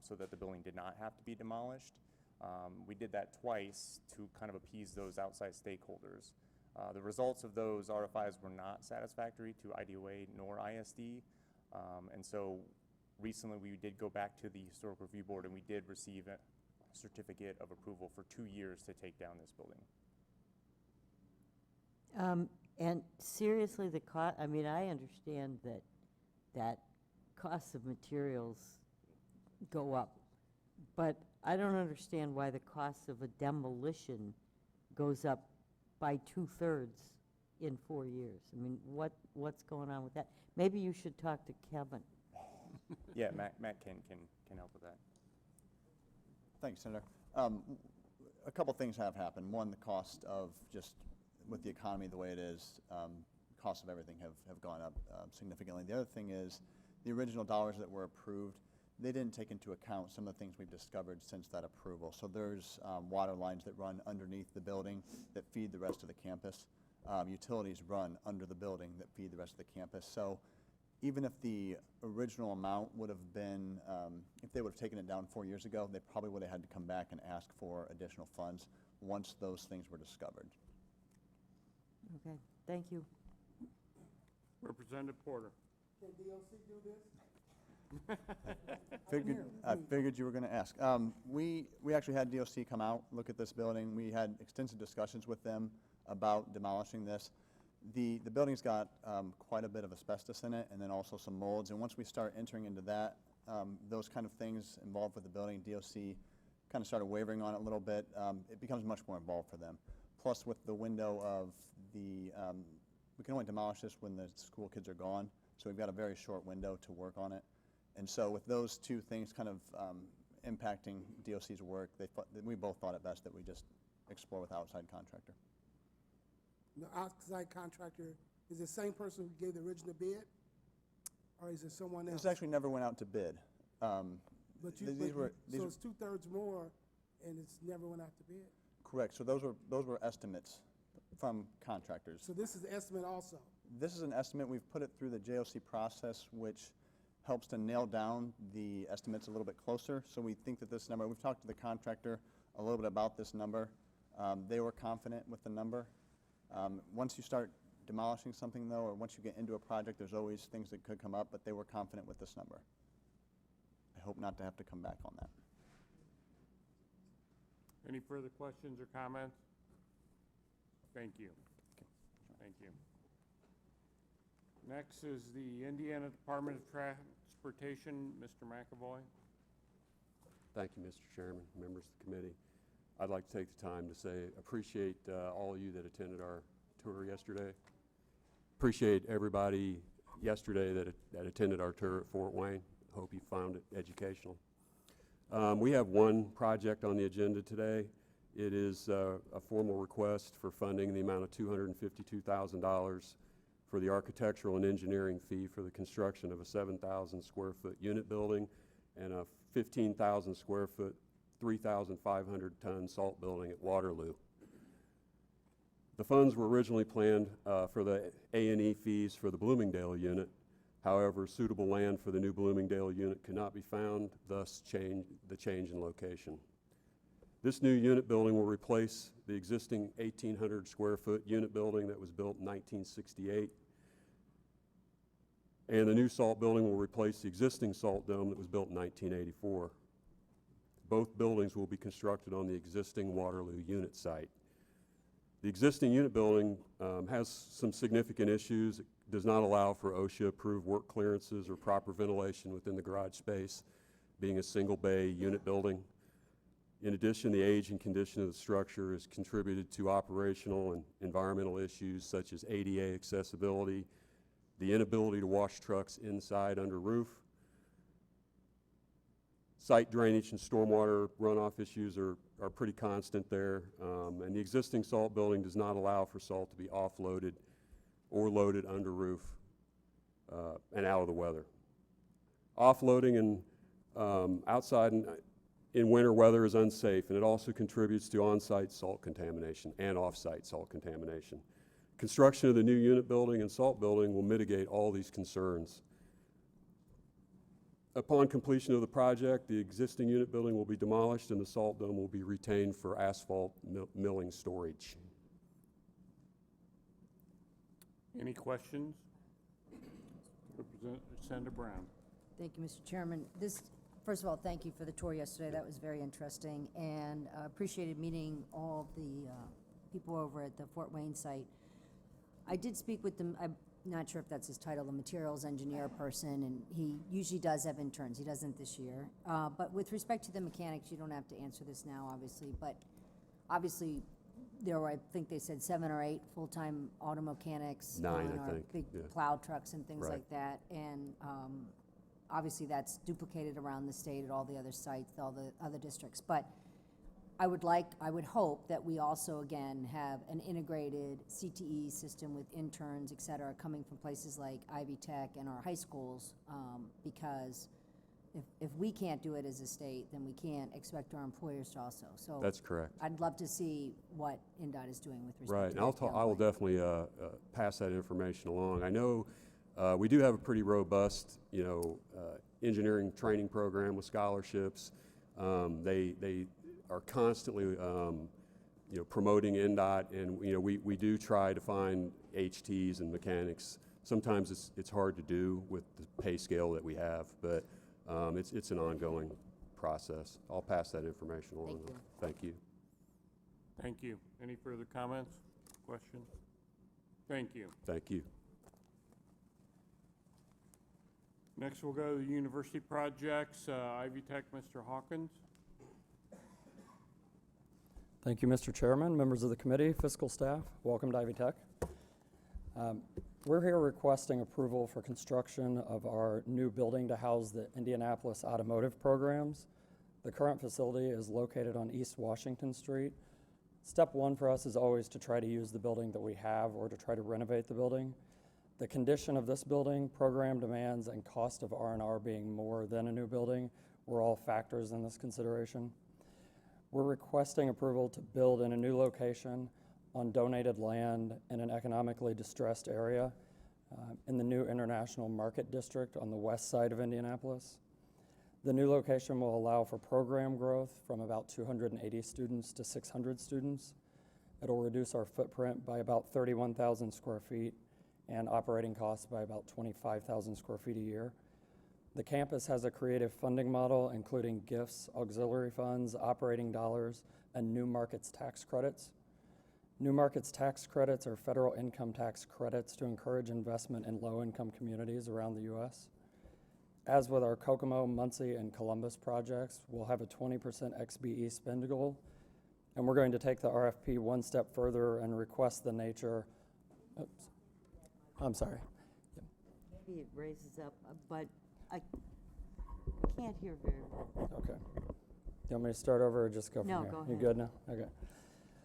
so that the building did not have to be demolished. We did that twice to kind of appease those outside stakeholders. The results of those RFIs were not satisfactory to IDOA nor ISD, and so recently we did go back to the Historic Review Board and we did receive a certificate of approval for 2 years to take down this building. And seriously, the cost, I mean, I understand that costs of materials go up, but I don't understand why the cost of a demolition goes up by 2/3 in 4 years. I mean, what's going on with that? Maybe you should talk to Kevin. Yeah, Matt can help with that. Thanks, Senator. A couple things have happened. One, the cost of just, with the economy the way it is, costs of everything have gone up significantly. The other thing is the original dollars that were approved, they didn't take into account some of the things we've discovered since that approval. So there's water lines that run underneath the building that feed the rest of the campus. Utilities run under the building that feed the rest of the campus. So even if the original amount would have been, if they would have taken it down 4 years ago, they probably would have had to come back and ask for additional funds once those things were discovered. Okay, thank you. Representative Porter. Can DOC do this? I figured you were going to ask. We actually had DOC come out, look at this building. We had extensive discussions with them about demolishing this. The building's got quite a bit of asbestos in it, and then also some molds. And once we start entering into that, those kind of things involved with the building, DOC kind of started wavering on it a little bit. It becomes much more involved for them. Plus, with the window of the, we can only demolish this when the school kids are gone. So we've got a very short window to work on it. And so with those two things kind of impacting DOC's work, we both thought it best that we just explore with outside contractor. The outside contractor is the same person who gave the original bid? Or is it someone else? This actually never went out to bid. But these so were it's 2/3 more, and it's never went out to bid? correct. So those were estimates from contractors. So this is the estimate also? This is an estimate. We've put it through the JOC process, which helps to nail down the estimates a little bit closer. So we think that this number, we've talked to the contractor a little bit about this number. They were confident with the number. Once you start demolishing something, though, or once you get into a project, there's always things that could come up, but they were confident with this number. I hope not to have to come back on that. Any further questions or comments? Thank you. Thank you. Next is the Indiana Department of Transportation, Mr. McAvoy. Thank you, Mr. Chairman, members of the committee. I'd like to take the time to say appreciate all of you that attended our tour yesterday. Appreciate everybody yesterday that attended our tour at Fort Wayne. Hope you found it educational. We have one project on the agenda today. It is a formal request for funding in the amount of $252,000 for the architectural and engineering fee for the construction of a 7,000 square foot unit building and a 15,000 square foot, 3,500 ton salt building at Waterloo. The funds were originally planned for the A&E fees for the Bloomingdale unit. However, suitable land for the new Bloomingdale unit could not be found, thus the change in location. This new unit building will replace the existing 1,800 square foot unit building that was built in 1968. And the new salt building will replace the existing salt dome that was built in 1984. Both buildings will be constructed on the existing Waterloo unit site. The existing unit building has some significant issues. It does not allow for OSHA-approved work clearances or proper ventilation within the garage space, being a single bay unit building. In addition, the age and condition of the structure has contributed to operational and environmental issues such as ADA accessibility, the inability to wash trucks inside under roof. Site drainage and stormwater runoff issues are pretty constant there, and the existing salt building does not allow for salt to be offloaded or loaded under roof and out of the weather. Offloading and outside in winter weather is unsafe, and it also contributes to on-site salt contamination and off-site salt contamination. Construction of the new unit building and salt building will mitigate all these concerns. Upon completion of the project, the existing unit building will be demolished and the salt dome will be retained for asphalt milling storage. Any questions? Senator Brown. Thank you, Mr. Chairman. First of all, thank you for the tour yesterday. That was very interesting, and appreciated meeting all the people over at the Fort Wayne site. I did speak with them. I'm not sure if that's his title, the materials engineer person, and he usually does have interns. He doesn't this year. But with respect to the mechanics, you don't have to answer this now, obviously, but obviously there were, I think they said 7 or 8 full-time auto mechanics 9, on I our think, big yeah. plow trucks and things Right. like that. And obviously that's duplicated around the state at all the other sites, all the other districts. But I would hope that we also, again, have an integrated CTE system with interns, et cetera, coming from places like Ivy Tech and our high schools, because if we can't do it as a state, then we can't expect our employers to also. So That's correct. I'd love to see what INDOT is doing with respect Right, to and that I will definitely pass that information along. I know we do have a pretty robust, engineering training program with scholarships. They are constantly, promoting INDOT, and we do try to find HTs and mechanics. Sometimes it's hard to do with the pay scale that we have, but it's an ongoing process. I'll pass that information along. Thank you. Thank you. Thank you. Any further comments, questions? Thank you. Thank you. Next, we'll go to the university projects. Ivy Tech, Mr. Hawkins. Thank you, Mr. Chairman, members of the committee, fiscal staff. Welcome to Ivy Tech. We're here requesting approval for construction of our new building to house the Indianapolis automotive programs. The current facility is located on East Washington Street. Step one for us is always to try to use the building that we have or to try to renovate the building. The condition of this building, program demands, and cost of R&R being more than a new building were all factors in this consideration. We're requesting approval to build in a new location on donated land in an economically distressed area in the new International Market District on the west side of Indianapolis. The new location will allow for program growth from about 280 students to 600 students. It'll reduce our footprint by about 31,000 square feet and operating costs by about 25,000 square feet a year. The campus has a creative funding model, including gifts, auxiliary funds, operating dollars, and New Markets tax credits. New Markets tax credits are federal income tax credits to encourage investment in low-income communities around the U.S. As with our Kokomo, Muncie, and Columbus projects, we'll have a 20% XBE spend goal, and we're going to take the RFP one step further and request the nature, I'm sorry. Maybe it raises up, but I can't hear very well. Okay. You want me to start over or just go from No, here? go You ahead. good now? Okay.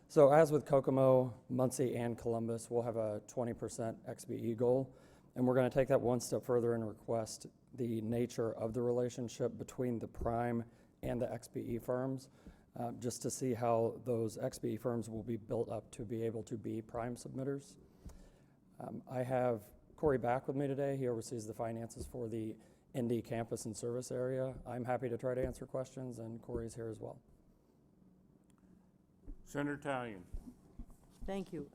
So as with Kokomo, Muncie, and Columbus, we'll have a 20% XBE goal, and we're going to take that one step further and request the nature of the relationship between the prime and the XBE firms, just to see how those XBE firms will be built up to be able to be prime submitters. I have Corey back with me today. He oversees the finances for the Indy campus and service area. I'm happy to try to answer questions, and Corey's here as well. Senator Talion. Thank you.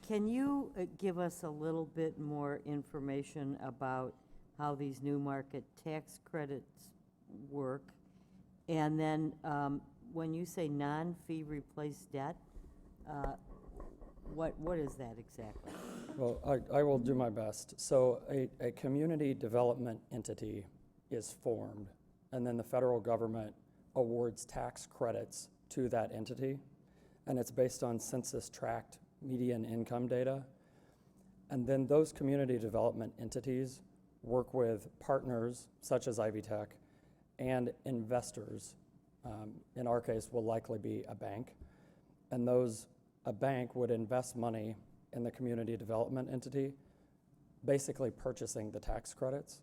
Can you give us a little bit more information about how these new market tax credits work? And then when you say non-fee replaced debt, what is that exactly? Well, I will do my best. So a community development entity is formed, and then the federal government awards tax credits to that entity, and it's based on census tract median income data. And then those community development entities work with partners such as Ivy Tech and investors. In our case, will likely be a bank, and a bank would invest money in the community development entity, basically purchasing the tax credits.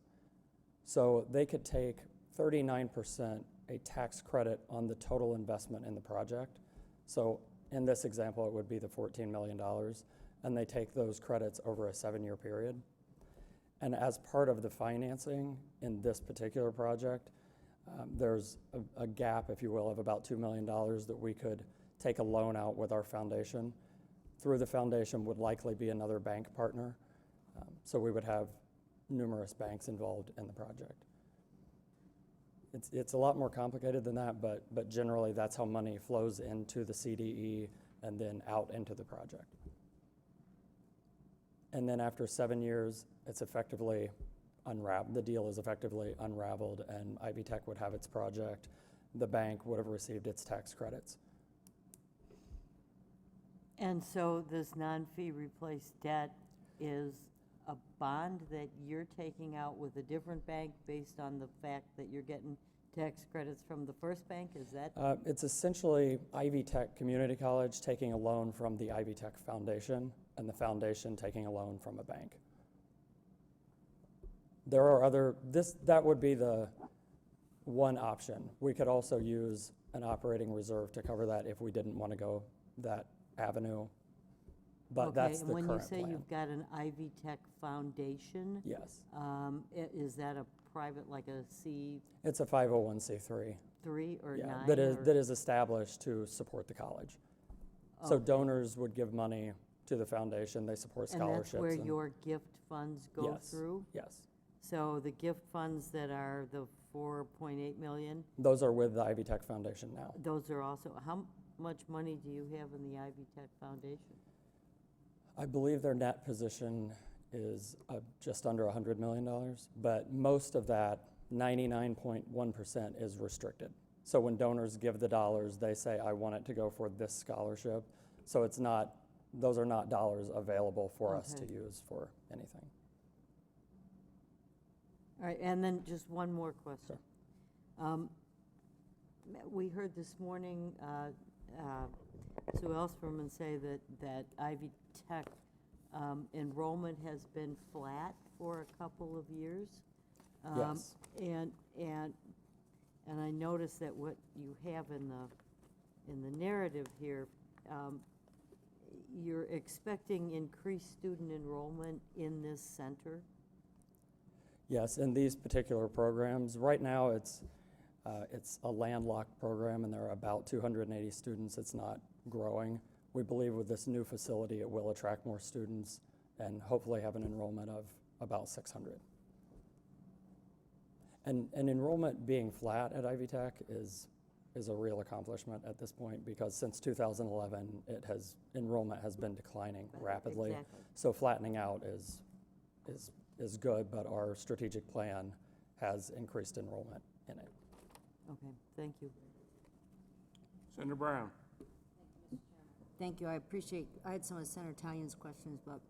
So they could take 39% a tax credit on the total investment in the project. So in this example, it would be the $14 million, and they take those credits over a 7-year period. And as part of the financing in this particular project, there's a gap, if you will, of about $2 million that we could take a loan out with our foundation. Through the foundation would likely be another bank partner. So we would have numerous banks involved in the project. It's a lot more complicated than that, but generally that's how money flows into the CDE and then out into the project. And then after 7 years, it's effectively the deal is effectively unraveled, and Ivy Tech would have its project. The bank would have received its tax credits. And so this non-fee replaced debt is a bond that you're taking out with a different bank based on the fact that you're getting tax credits from the first bank? Is that? It's essentially Ivy Tech Community College taking a loan from the Ivy Tech Foundation, and the foundation taking a loan from a bank. There are that would be the one option. We could also use an operating reserve to cover that if we didn't want to go that avenue, but that's the current plan. When you say you've got an Ivy Tech Foundation? Yes. Is that a private, like a C? It's a 501c3. 3 or 9? That is established to support the college. So Okay. donors would give money to the foundation. They support scholarships. And that's where your gift funds go Yes. through? Yes. So the gift funds that are the 4.8 million? Those are with the Ivy Tech Foundation now. Those are also, how much money do you have in the Ivy Tech Foundation? I believe their net position is just under $100 million, but most of that, 99.1%, is restricted. So when donors give the dollars, they say, I want it to go for this scholarship. So those are not dollars available for us to use for anything. All right, and then just one more question. We heard this morning Sue Ellspermann say that Ivy Tech enrollment has been flat for a couple of years. Yes. And I noticed that what you have in the narrative here, you're expecting increased student enrollment in this center? Yes, in these particular programs. Right now, it's a landlocked program, and there are about 280 students. It's not growing. We believe with this new facility, it will attract more students and hopefully have an enrollment of about 600. And enrollment being flat at Ivy Tech is a real accomplishment at this point, because since 2011, enrollment has been declining rapidly. Exactly. So flattening out is good, but our strategic plan has increased enrollment in it. Okay, thank you. Senator Brown. Thank you, I had some of Senator Tallian's questions, but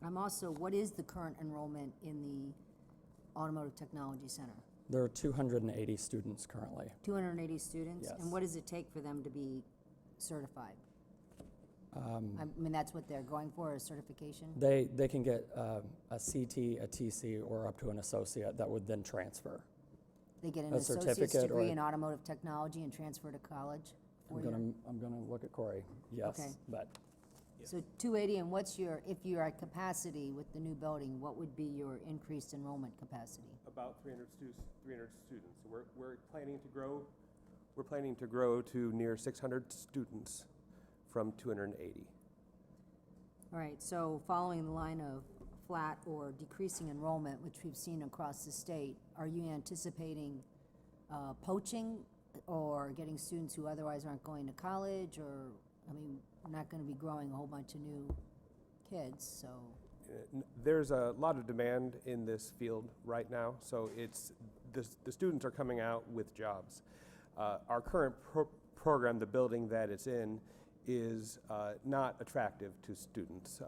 I'm also, what is the current enrollment in the Automotive Technology Center? There are 280 students currently. 280 students? Yes. And what does it take for them to be certified? I mean, that's what they're going for, a certification? They can get a CT, a TC, or up to an associate that would then transfer. They get an A associate's certificate degree or- in automotive technology and transfer to college? I'm gonna look at Corey, yes, Okay. but So 280, and if you're at capacity with the new building, what would be your increased enrollment capacity? About 300 students. We're planning to grow to near 600 students from 280. All right, so following the line of flat or decreasing enrollment, which we've seen across the state, are you anticipating poaching or getting students who otherwise aren't going to college? Or, I mean, we're not going to be growing a whole bunch of new kids, so. There's a lot of demand in this field right now, so the students are coming out with jobs. Our current program, the building that it's in, is not attractive to students.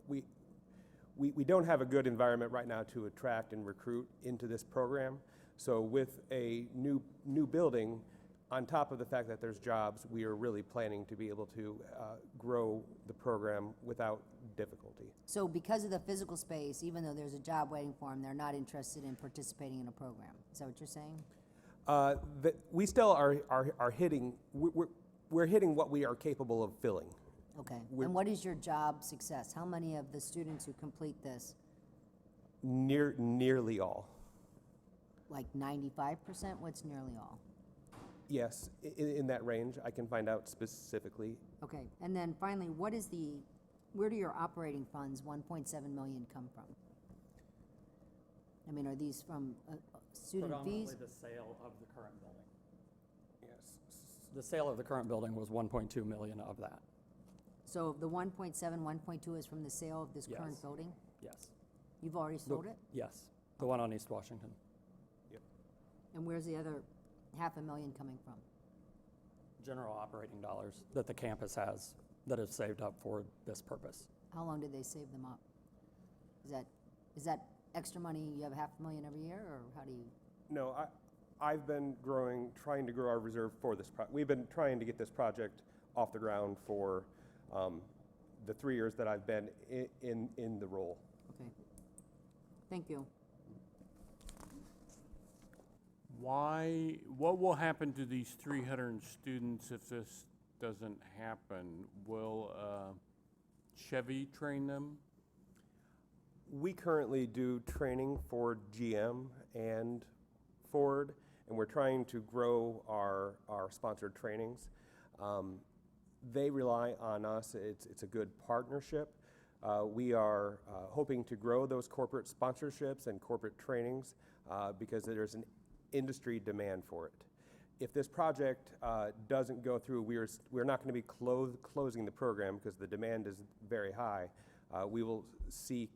We don't have a good environment right now to attract and recruit into this program. So with a new building, on top of the fact that there's jobs, we are really planning to be able to grow the program without difficulty. So because of the physical space, even though there's a job waiting for them, they're not interested in participating in a program. Is that what you're saying? We still are hitting, we're hitting what we are capable of filling. Okay, and what is your job success? How many of the students who complete this? Nearly all. Like 95%? What's nearly all? Yes, in that range. I can find out specifically. Okay, and then finally, where do your operating funds, 1.7 million, come from? I mean, are these from student fees? predominantly the sale of the current building. Yes. The sale of the current building was 1.2 million of that. So the 1.7, 1.2 is from the sale of this current Yes. building? Yes. You've already sold it? Yes, the one on East Washington. Yep. And where's the other $500,000 coming from? General operating dollars that the campus has that is saved up for this purpose. How long did they save them up? Is that extra money, you have $500,000 every year, or how do you? No, I've been trying to grow our reserve for this we've been trying to get this project off the ground for the 3 years that I've been in the role. Okay. Thank you. What will happen to these 300 students if this doesn't happen? Will Chevy train them? We currently do training for GM and Ford, and we're trying to grow our sponsored trainings. They rely on us. It's a good partnership. We are hoping to grow those corporate sponsorships and corporate trainings because there's an industry demand for it. If this project doesn't go through, we're not going to be closing the program because the demand is very high. We will seek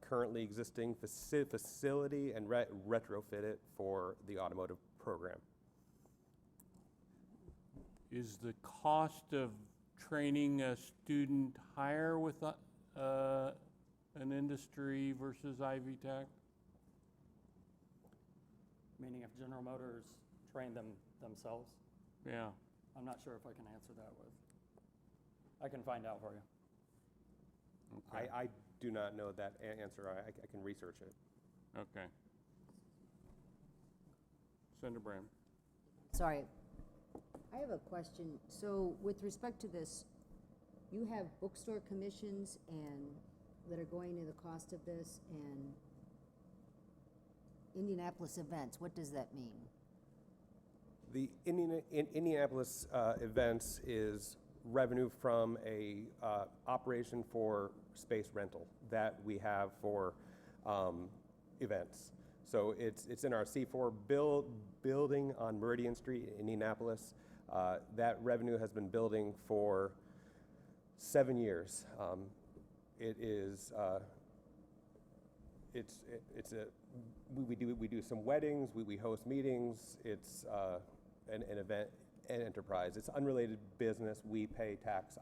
currently existing facility and retrofit it for the automotive program. Is the cost of training a student higher with an industry versus Ivy Tech? Meaning if General Motors trained them themselves? Yeah. I'm not sure if I can answer that with, I can find out for you. Okay. I do not know that answer. I can research it. Okay. Senator Brand. Sorry, I have a question. So with respect to this, you have bookstore commissions and, that are going to the cost of this, and Indianapolis events, what does that mean? The Indianapolis events is revenue from a operation for space rental that we have for events. So it's in our C4 building on Meridian Street in Indianapolis. That revenue has been building for 7 years. It is we do some weddings, we host meetings. It's an event, an enterprise. It's unrelated business. We pay tax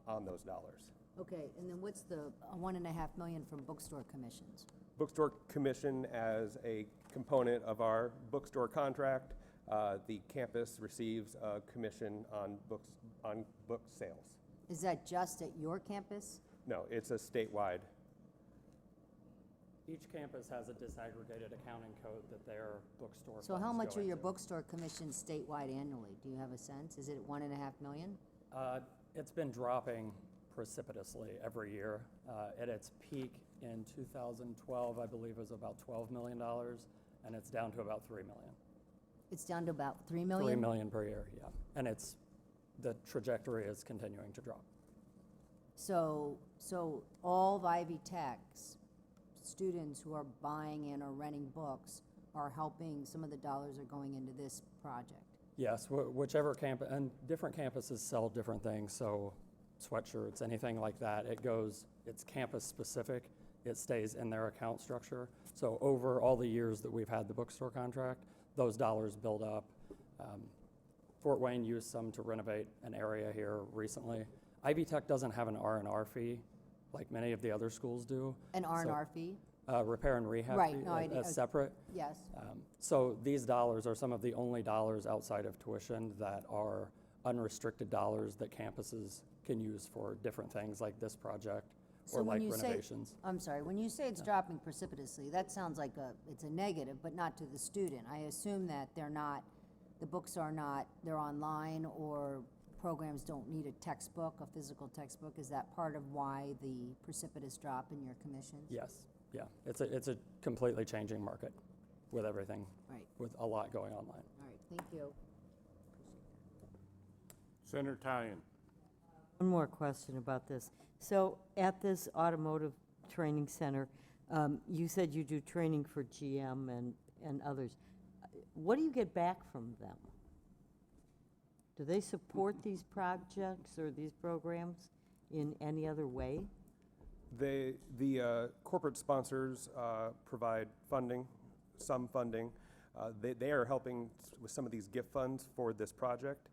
on those dollars. Okay, and then what's the $1.5 million from bookstore commissions? Bookstore commission as a component of our bookstore contract. The campus receives a commission on book sales. Is that just at your campus? No, it's a statewide. Each campus has a disaggregated accounting code that their bookstore So how funds much go are your into. bookstore commissions statewide annually? Do you have a sense? Is it $1.5 million? It's been dropping precipitously every year. At its peak in 2012, I believe it was about $12 million, and it's down to about $3 million. It's down to about $3 million? $3 million per year, yeah. And the trajectory is continuing to drop. So all of Ivy Tech's students who are buying in or renting books are helping, some of the dollars are going into this project? Yes, whichever campus, and different campuses sell different things, so sweatshirts, anything like that, it's campus specific, it stays in their account structure. So over all the years that we've had the bookstore contract, those dollars build up. Fort Wayne used some to renovate an area here recently. Ivy Tech doesn't have an Rnr fee like many of the other schools do. An Rnr fee? Repair and rehab Right, fee, no, I did- separate. Yes. So these dollars are some of the only dollars outside of tuition that are unrestricted dollars that campuses can use for different things like this project So or when like you say- renovations. I'm sorry, when you say it's dropping precipitously, that sounds like it's a negative, but not to the student. I assume that the books are not, they're online, or programs don't need a textbook, a physical textbook. Is that part of why the precipitous drop in your commissions? Yes, yeah. It's a completely changing market with everything, Right. with a lot going online. All right, thank you. Senator Tallien. One more question about this. So at this automotive training center, you said you do training for GM and others. What do you get back from them? Do they support these projects or these programs in any other way? The corporate sponsors provide funding, some funding. They are helping with some of these gift funds for this project.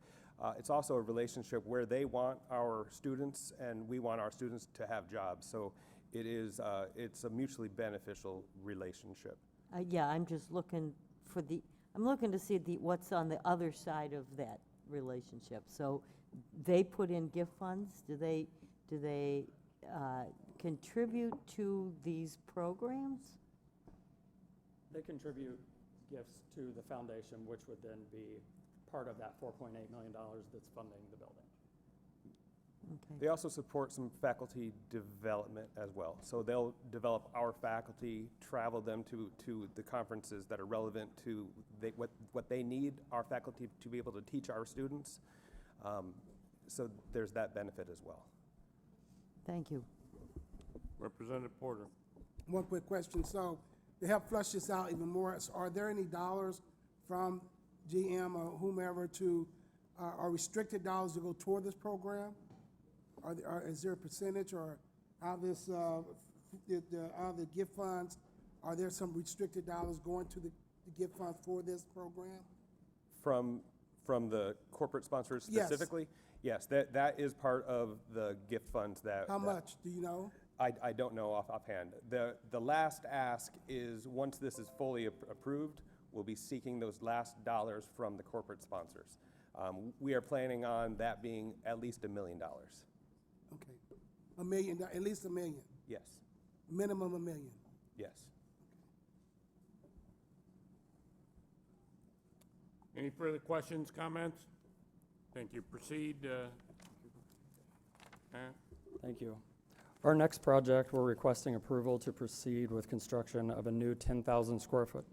It's also a relationship where they want our students and we want our students to have jobs. So it's a mutually beneficial relationship. Yeah, I'm just looking for I'm looking to see what's on the other side of that relationship. So they put in gift funds? Do they contribute to these programs? They contribute gifts to the foundation, which would then be part of that $4.8 million that's funding the building. Okay. They also support some faculty development as well. So they'll develop our faculty, travel them to the conferences that are relevant to what they need our faculty to be able to teach our students. So there's that benefit as well. Thank you. Representative Porter. One quick question. So to help flush this out even more, are there any dollars from GM or whomever are restricted dollars to go toward this program? Is there a percentage, or out of the gift funds, are there some restricted dollars going to the gift funds for this program? From the corporate sponsors Yes. specifically? Yes, that is part of the gift funds that. How much, do you know? I don't know offhand. The last ask is, once this is fully approved, we'll be seeking those last dollars from the corporate sponsors. We are planning on that being at least $1 million. Okay. $1 million, at least $1 million, Yes, minimum $1 million. yes. Any further questions, comments? Thank you. Proceed. Thank you. Our next project, we're requesting approval to proceed with construction of a new 10,000 square foot.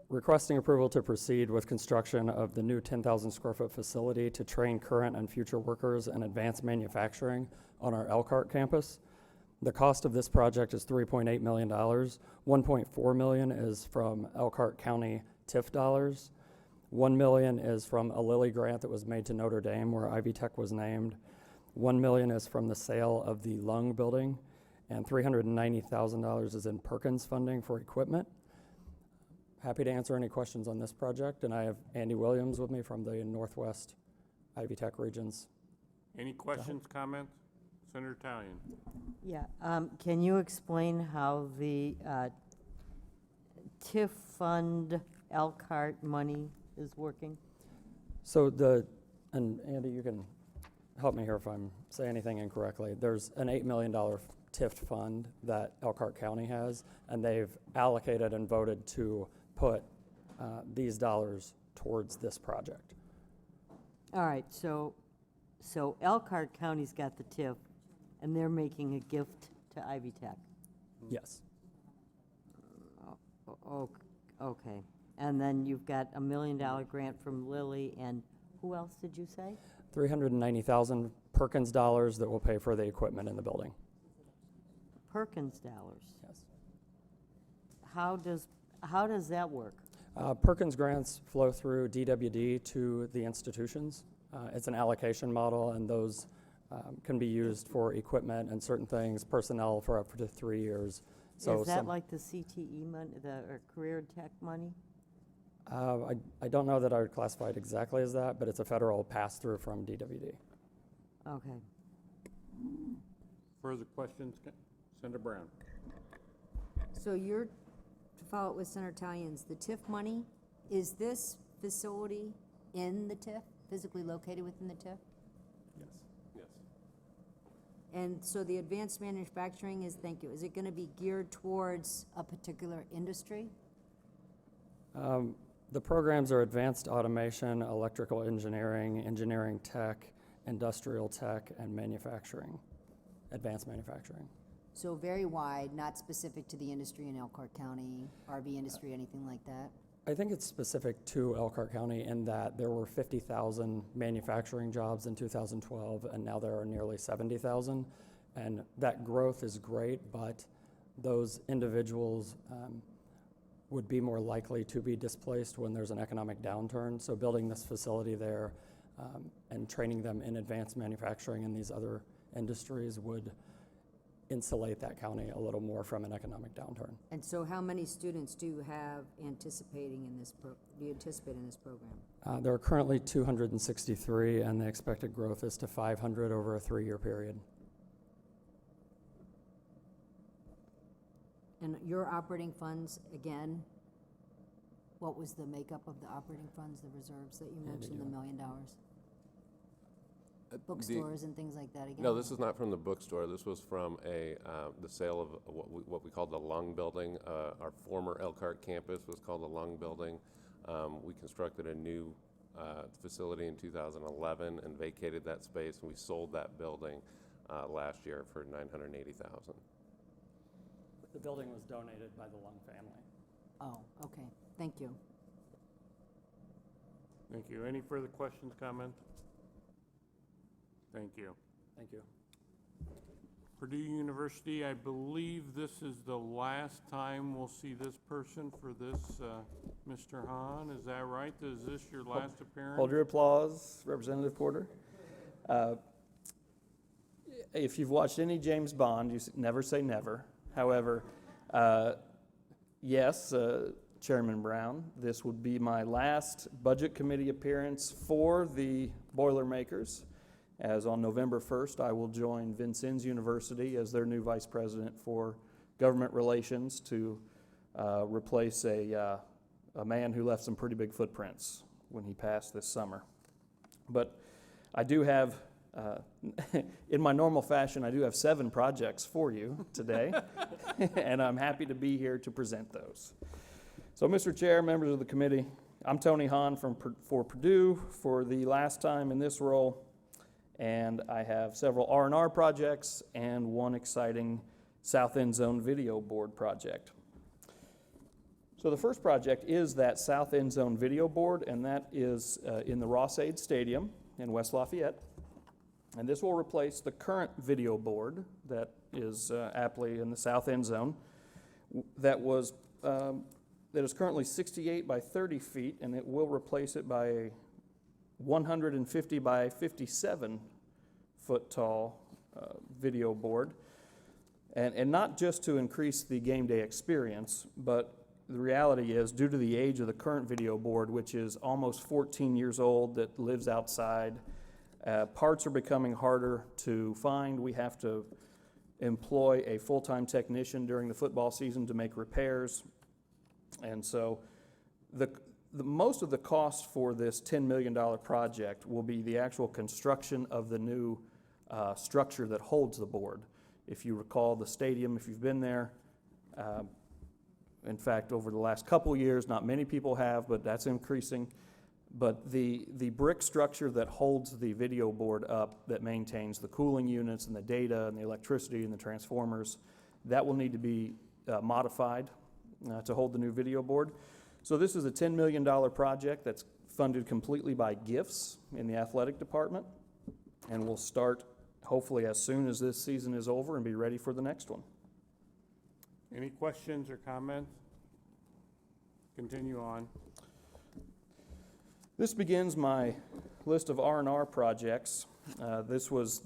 Requesting approval to proceed with construction of the new 10,000 square foot facility to train current and future workers in advanced manufacturing on our Elkhart campus. The cost of this project is $3.8 million. $1.4 million is from Elkhart County TIF dollars. $1 million is from a Lilly grant that was made to Notre Dame where Ivy Tech was named. $1 million is from the sale of the lung building, and $390,000 is in Perkins funding for equipment. Happy to answer any questions on this project, and I have Andy Williams with me from the Northwest Ivy Tech regions. Any questions, comments? Senator Talion. Yeah, can you explain how the TIF fund Elkhart money is working? So and Andy, you can help me here if I'm saying anything incorrectly. There's an $8 million TIF fund that Elkhart County has, and they've allocated and voted to put these dollars towards this project. All right, so Elkhart County's got the TIF, and they're making a gift to Ivy Tech. Yes. Okay, and then you've got $1 million grant from Lilly, and who else did you say? $390,000 Perkins dollars that will pay for the equipment in the building. Perkins dollars. Yes. How does that work? Perkins grants flow through DWD to the institutions. It's an allocation model, and those can be used for equipment and certain things, personnel for up to 3 years. So is that like the CTE money, or career tech money? I don't know that I would classify it exactly as that, but it's a federal pass-through from DWD. Okay. Further questions? Senator Brown. So you're, to follow up with Senator Talion's, the TIF money, is this facility in the TIF, physically located within the TIF? Yes. Yes. And so the advanced manufacturing is, thank you, is it going to be geared towards a particular industry? The programs are advanced automation, electrical engineering, engineering tech, industrial tech, and manufacturing, advanced manufacturing. So very wide, not specific to the industry in Elkhart County, RV industry, anything like that? I think it's specific to Elkhart County in that there were 50,000 manufacturing jobs in 2012, and now there are nearly 70,000. And that growth is great, but those individuals would be more likely to be displaced when there's an economic downturn. So building this facility there and training them in advanced manufacturing and these other industries would insulate that county a little more from an economic downturn. And so how many students do you have anticipating in this, do you anticipate in this program? There are currently 263, and the expected growth is to 500 over a 3-year period. And your operating funds, again, what was the makeup of the operating funds, the reserves that you mentioned, the $1 million? Bookstores and things like that again? No, this is not from the bookstore. This was from the sale of what we called the lung building. Our former Elkhart campus was called the lung building. We constructed a new facility in 2011 and vacated that space, and we sold that building last year for $980,000. The building was donated by the Lung family. Oh, okay. Thank you. Thank you. Any further questions, comments? Thank you. Thank you. Purdue University, I believe this is the last time we'll see this person for this, Mr. Hahn. Is that right? Is this your last appearance? Hold your applause, Representative Porter. If you've watched any James Bond, you never say never. However, yes, Chairman Brown, this would be my last Budget Committee appearance for the Boilermakers, as on November 1st I will join Vincennes University as their new Vice President for Government Relations to replace a a man who left some pretty big footprints when he passed this summer. But I do have, in my normal fashion, I do have 7 projects for you today, and I'm happy to be here to present those. So, Mr. Chair, members of the committee, I'm Tony Hahn for Purdue for the last time in this role, and I have several R&R projects and one exciting South End Zone video board project. So the first project is that South End Zone video board, and that is in the Ross-Ade Stadium in West Lafayette. And this will replace the current video board that is aptly in the South End Zone that is currently 68 by 30 feet, and it will replace it by a 150 by 57 foot tall video board. And not just to increase the game day experience, but the reality is, due to the age of the current video board, which is almost 14 years old, that lives outside, parts are becoming harder to find. We have to employ a full-time technician during the football season to make repairs. And so the most of the cost for this $10 million project will be the actual construction of the new structure that holds the board. If you recall the stadium, if you've been there, in fact, over the last couple years, not many people have, but that's increasing. But the brick structure that holds the video board up, that maintains the cooling units and the data and the electricity and the transformers, that will need to be modified to hold the new video board. So this is a $10 million project that's funded completely by gifts in the athletic department, and we'll start hopefully as soon as this season is over and be ready for the next one. Any questions or comments? Continue on. This begins my list of R&R projects.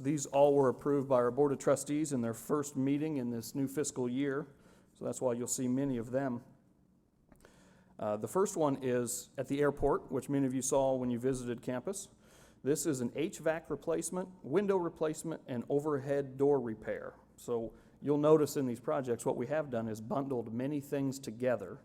These all were approved by our Board of Trustees in their first meeting in this new fiscal year, so that's why you'll see many of them. The first one is at the airport, which many of you saw when you visited campus. This is an HVAC replacement, window replacement, and overhead door repair. So you'll notice in these projects what we have done is bundled many things together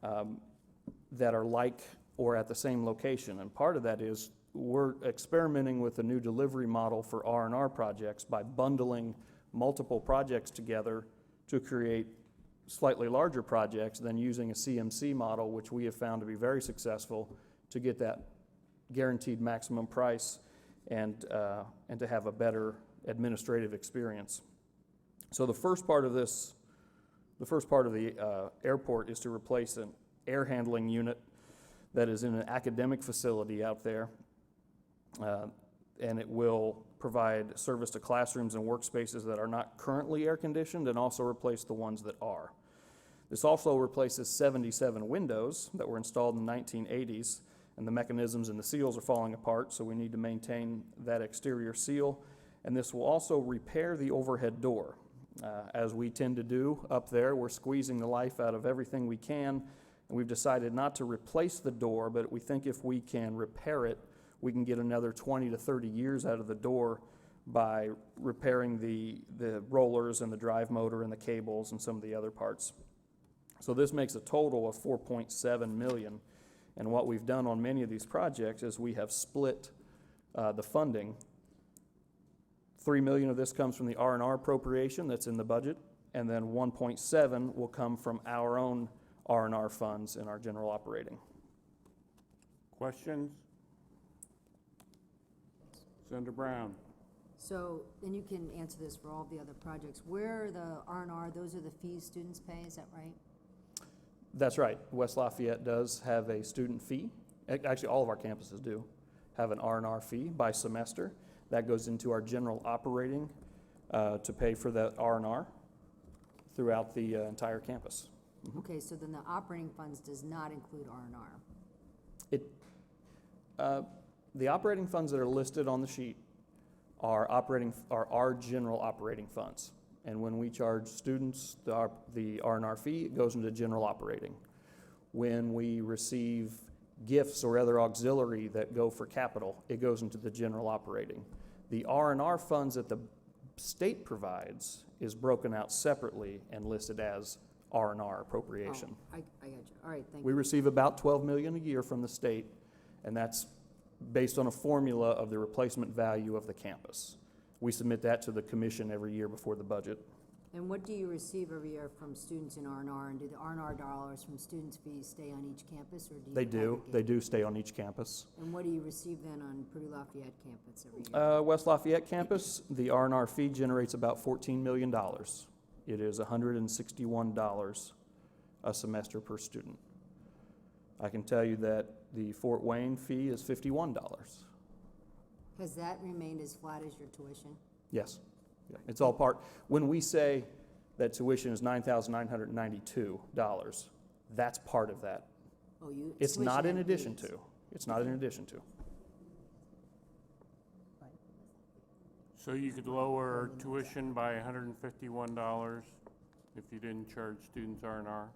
that are like or at the same location. And part of that is we're experimenting with a new delivery model for R&R projects by bundling multiple projects together to create slightly larger projects than using a CMC model, which we have found to be very successful to get that guaranteed maximum price and to have a better administrative experience. So the first part of the airport is to replace an air handling unit that is in an academic facility out there, and it will provide service to classrooms and workspaces that are not currently air conditioned, and also replace the ones that are. This also replaces 77 windows that were installed in the 1980s, and the mechanisms and the seals are falling apart, so we need to maintain that exterior seal. And this will also repair the overhead door. As we tend to do up there, we're squeezing the life out of everything we can, and we've decided not to replace the door, but we think if we can repair it, we can get another 20 to 30 years out of the door by repairing the rollers and the drive motor and the cables and some of the other parts. So this makes a total of $4.7 million. And what we've done on many of these projects is we have split the funding. $3 million of this comes from the R&R appropriation that's in the budget, and then $1.7 will come from our own R&R funds in our general operating. Questions? Senator Brown. So, and you can answer this for all the other projects. Where are the R&R, those are the fees students pay, is that right? That's right. West Lafayette does have a student fee. Actually, all of our campuses do have an R&R fee by semester. That goes into our general operating to pay for that R&R throughout the entire campus. Mm-hmm. Okay, so then the operating funds does not include R&R. The operating funds that are listed on the sheet are our general operating funds. And when we charge students the R&R fee, it goes into general operating. When we receive gifts or other auxiliary that go for capital, it goes into the general operating. The R&R funds that the state provides is broken out separately and listed as R&R appropriation. Oh, I got you. All right, thank We you. receive about 12 million a year from the state, and that's based on a formula of the replacement value of the campus. We submit that to the commission every year before the budget. And what do you receive every year from students in R&R? And do the R&R dollars from students' fees stay on each campus, or do you They do. aggregate? They do stay on each campus. And what do you receive then on Purdue Lafayette campus every year? West Lafayette campus, the R&R fee generates about $14 million. It is $161 a semester per student. I can tell you that the Fort Wayne fee is $51. Has that remained as flat as your tuition? Yes. Yeah. It's all part. When we say that tuition is $9,992, that's part of that. Oh, you. It's tuition not in and addition fees. to. It's not in addition to. So you could lower tuition by $151 if you didn't charge students R&R?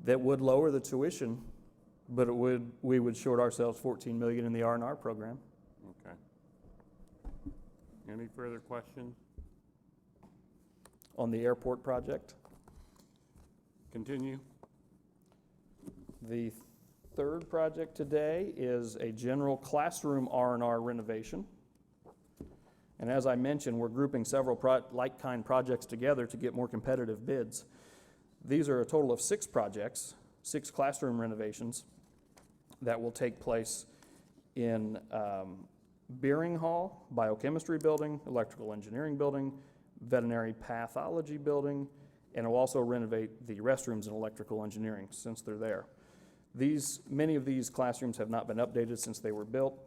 That would lower the tuition, but we would short ourselves $14 million in the R&R program. Okay. Any further questions? On the airport project, Continue. the third project today is a general classroom R&R renovation. And as I mentioned, we're grouping several like-kind projects together to get more competitive bids. These are a total of 6 projects, 6 classroom renovations that will take place in Beering Hall, Biochemistry Building, Electrical Engineering Building, Veterinary Pathology Building, and will also renovate the restrooms in Electrical Engineering since they're there. Many of these classrooms have not been updated since they were built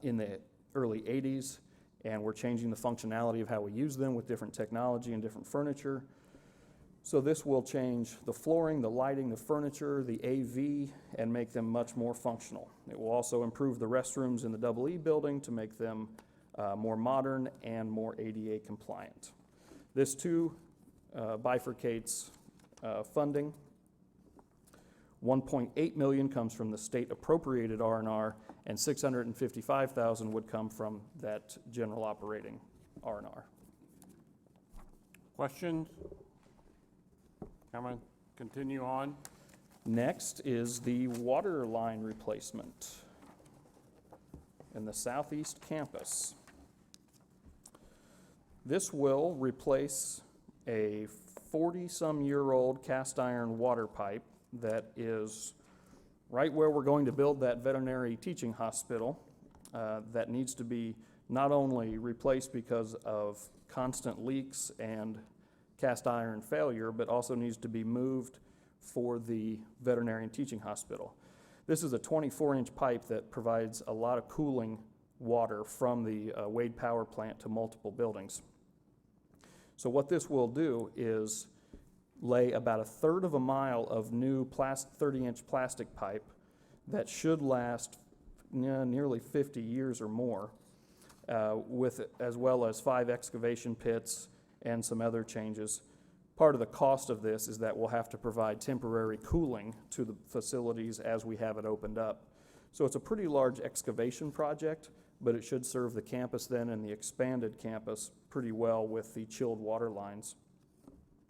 in the early 80s, and we're changing the functionality of how we use them with different technology and different furniture. So this will change the flooring, the lighting, the furniture, the AV, and make them much more functional. It will also improve the restrooms in the EE building to make them more modern and more ADA compliant. This too bifurcates funding. $1.8 million comes from the state appropriated R&R, and $655,000 would come from that general operating R&R. Questions? Comment? Continue on. Next is the water line replacement in the southeast campus. This will replace a 40-some-year-old cast iron water pipe that is right where we're going to build that veterinary teaching hospital that needs to be not only replaced because of constant leaks and cast iron failure, but also needs to be moved for the veterinarian teaching hospital. This is a 24-inch pipe that provides a lot of cooling water from the Wade power plant to multiple buildings. So what this will do is lay about 1/3 of a mile of new 30-inch plastic pipe that should last nearly 50 years or more, as well as 5 excavation pits and some other changes. Part of the cost of this is that we'll have to provide temporary cooling to the facilities as we have it opened up. So it's a pretty large excavation project, but it should serve the campus then and the expanded campus pretty well with the chilled water lines.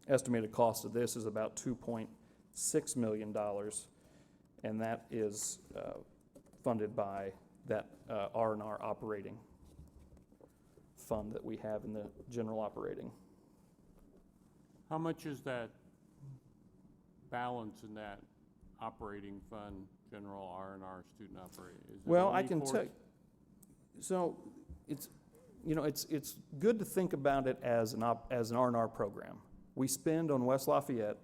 Estimated cost of this is about $2.6 million, and that is funded by that R&R operating fund that we have in the general operating. How much is that balance in that operating fund, general R&R student operating? Is it Well, I only can tell you, so it's good to think about it as an R&R program. We spend on West Lafayette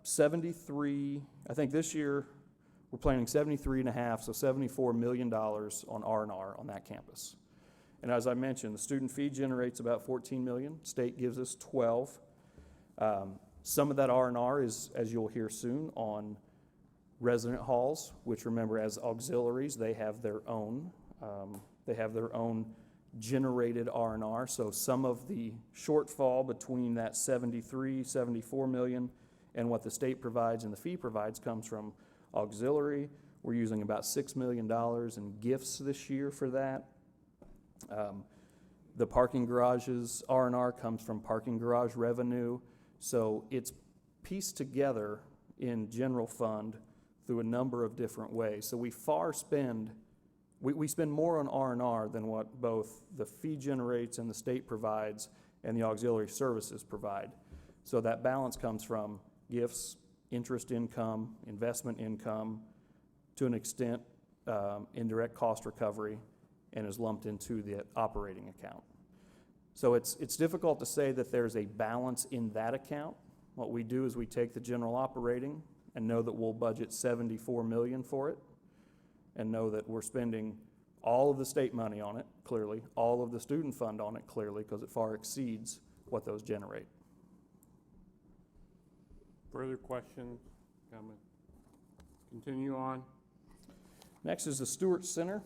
73, I think this year we're planning 73.5, so $74 million on R&R on that campus. And as I mentioned, the student fee generates about $14 million. State gives us 12. Some of that R&R is, as you'll hear soon, on resident halls, which remember as auxiliaries, they have their own generated R&R. So some of the shortfall between that 74 million and what the state provides and the fee provides comes from auxiliary. We're using about $6 million in gifts this year for that. The parking garages R&R comes from parking garage revenue. So it's pieced together in general fund through a number of different ways. So we spend more on R&R than what both the fee generates and the state provides and the auxiliary services provide. So that balance comes from gifts, interest income, investment income, to an extent, indirect cost recovery, and is lumped into the operating account. So it's difficult to say that there's a balance in that account. What we do is we take the general operating and know that we'll budget $74 million for it, and know that we're spending all of the state money on it, clearly, all of the student fund on it, clearly, because it far exceeds what those generate. Further questions, comments? Continue on. Next is the Stewart Center.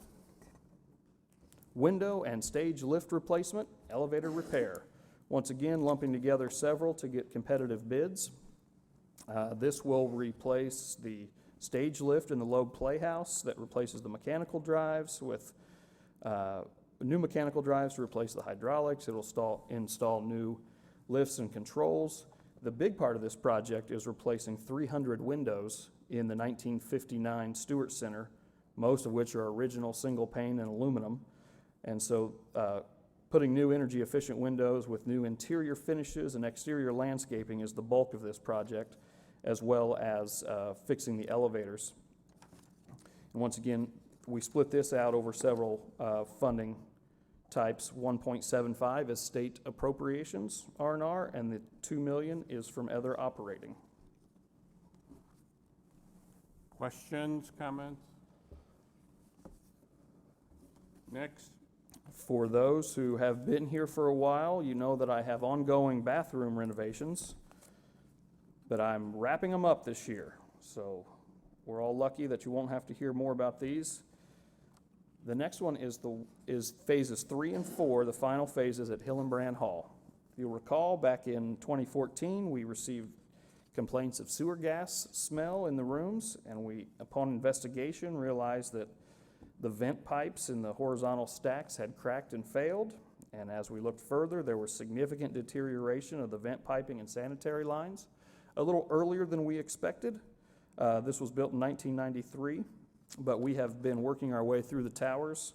Window and stage lift replacement, elevator repair. Once again, lumping together several to get competitive bids. This will replace the stage lift in the Loeb Playhouse that replaces the mechanical drives with new mechanical drives to replace the hydraulics. It'll install new lifts and controls. The big part of this project is replacing 300 windows in the 1959 Stewart Center, most of which are original single pane and aluminum. And so putting new energy efficient windows with new interior finishes and exterior landscaping is the bulk of this project, as well as fixing the elevators. And once again, we split this out over several funding types. 1.75 is state appropriations, R&R, and the $2 million is from other operating. Questions, comments? Next. For those who have been here for a while, you know that I have ongoing bathroom renovations, but I'm wrapping them up this year. So we're all lucky that you won't have to hear more about these. The next one is phases 3 and 4, the final phases at Hillenbrand Hall. If you'll recall, back in 2014, we received complaints of sewer gas smell in the rooms, and we, upon investigation, realized that the vent pipes in the horizontal stacks had cracked and failed, and as we looked further, there was significant deterioration of the vent piping and sanitary lines. A little earlier than we expected. This was built in 1993, but we have been working our way through the towers,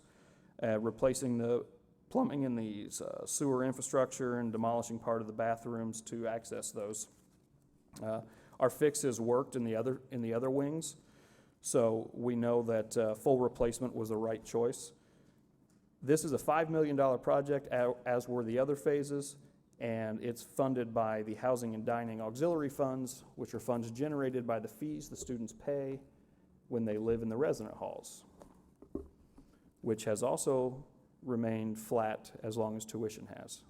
replacing the plumbing in the sewer infrastructure and demolishing part of the bathrooms to access those. Our fix has worked in the other wings, so we know that full replacement was the right choice. This is a $5 million project, as were the other phases, and it's funded by the Housing and Dining Auxiliary Funds, which are funds generated by the fees the students pay when they live in the resident halls, which has also remained flat as long as tuition has.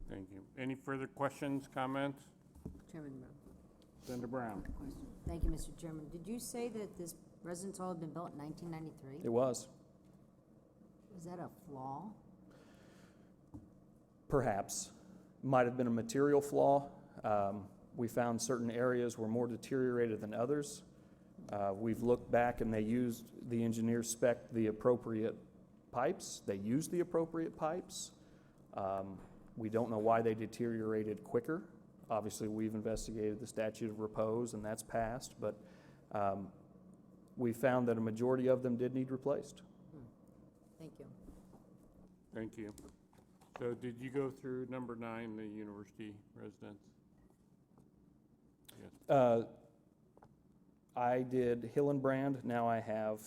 Thank you. Any further questions, comments? Chairman Brown. Senator Brown. Question. Thank you, Mr. Chairman. Did you say that this residence hall had been built in 1993? It was. Is that a flaw? Perhaps. Might have been a material flaw. We found certain areas were more deteriorated than others. We've looked back and the engineers spec'd the appropriate pipes. They used the appropriate pipes. We don't know why they deteriorated quicker. Obviously, we've investigated the statute of repose and that's passed, but we found that a majority of them did need replaced. Thank you. Thank you. So did you go through number 9, the university residence? Yes. I did Hillenbrand. Now I have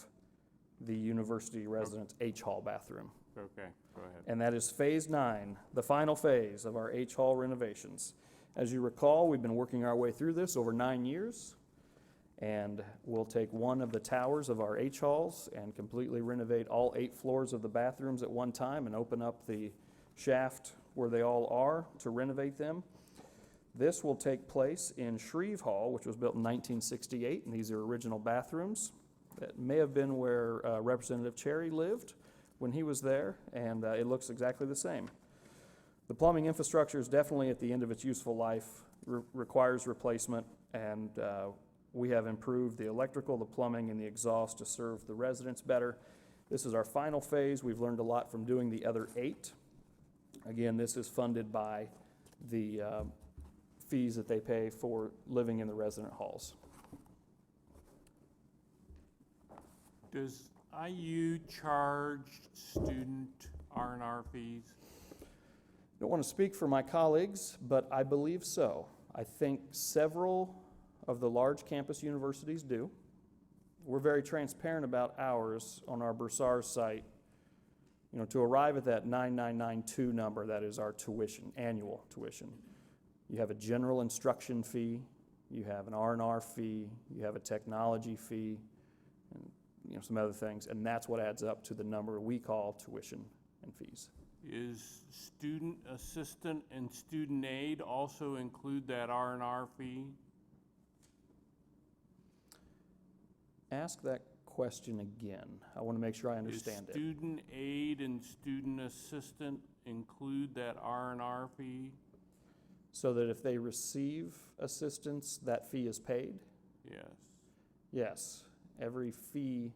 the university residence H Hall bathroom. Okay, go ahead. And that is phase 9, the final phase of our H Hall renovations. As you recall, we've been working our way through this over 9 years, and we'll take one of the towers of our H Halls and completely renovate all 8 floors of the bathrooms at one time and open up the shaft where they all are to renovate them. This will take place in Shreve Hall, which was built in 1968, and these are original bathrooms. That may have been where Representative Cherry lived when he was there, and it looks exactly the same. The plumbing infrastructure is definitely at the end of its useful life, requires replacement, and we have improved the electrical, the plumbing, and the exhaust to serve the residents better. This is our final phase. We've learned a lot from doing the other 8. Again, this is funded by the fees that they pay for living in the resident halls. Does IU charge student R&R fees? Don't want to speak for my colleagues, but I believe so. I think several of the large campus universities do. We're very transparent about ours on our Bursar site. You know, to arrive at that 9992 number, that is our tuition, annual tuition. You have a general instruction fee, you have an R&R fee, you have a technology fee, and some other things, and that's what adds up to the number we call tuition and fees. Is student assistant and student aid also include that R&R fee? Ask that question again. I want to make sure I understand Is it. student aid and student assistant include that R&R fee? So that if they receive assistance, that fee is paid? Yes. Yes. Every fee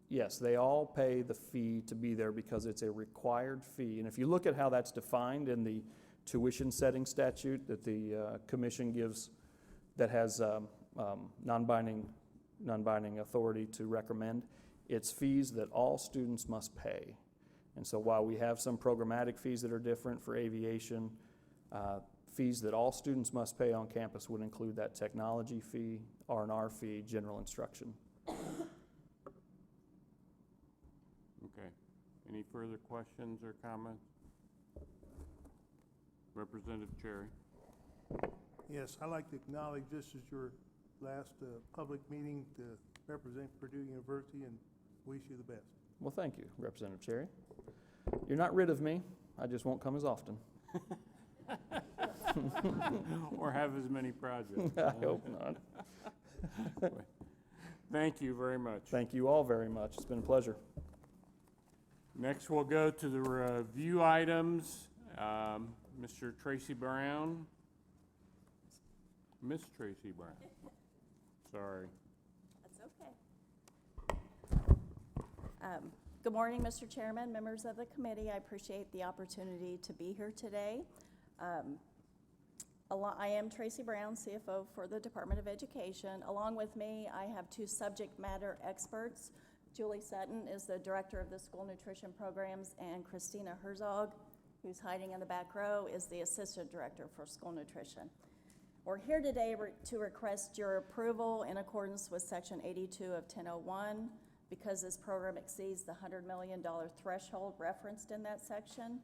yes, they all pay the fee to be there because it's a required fee. And if you look at how that's defined in the tuition setting statute that the commission gives, that has non-binding authority to recommend, it's fees that all students must pay. And so while we have some programmatic fees that are different for aviation, fees that all students must pay on campus would include that technology fee, R&R fee, general instruction. Okay. Any further questions or comments? Representative Cherry. Yes, I'd like to acknowledge this is your last public meeting to represent Purdue University and wish you the best. Well, thank you, Representative Cherry. You're not rid of me. I just won't come as often. Or have as many projects. I hope not. Thank you very much. Thank you all very much. It's been a pleasure. Next, we'll go to the review items. Mr. Tracy Brown. Miss Tracy Brown. Sorry. That's okay. Good morning, Mr. Chairman, members of the committee. I appreciate the opportunity to be here today. I am Tracy Brown, CFO for the Department of Education. Along with me, I have two subject matter experts. Julie Sutton is the director of the school nutrition programs, and Christina Herzog, who's hiding in the back row, is the assistant director for school nutrition. We're here today to request your approval in accordance with Section 82 of 1001 because this program exceeds the $100 million threshold referenced in that section.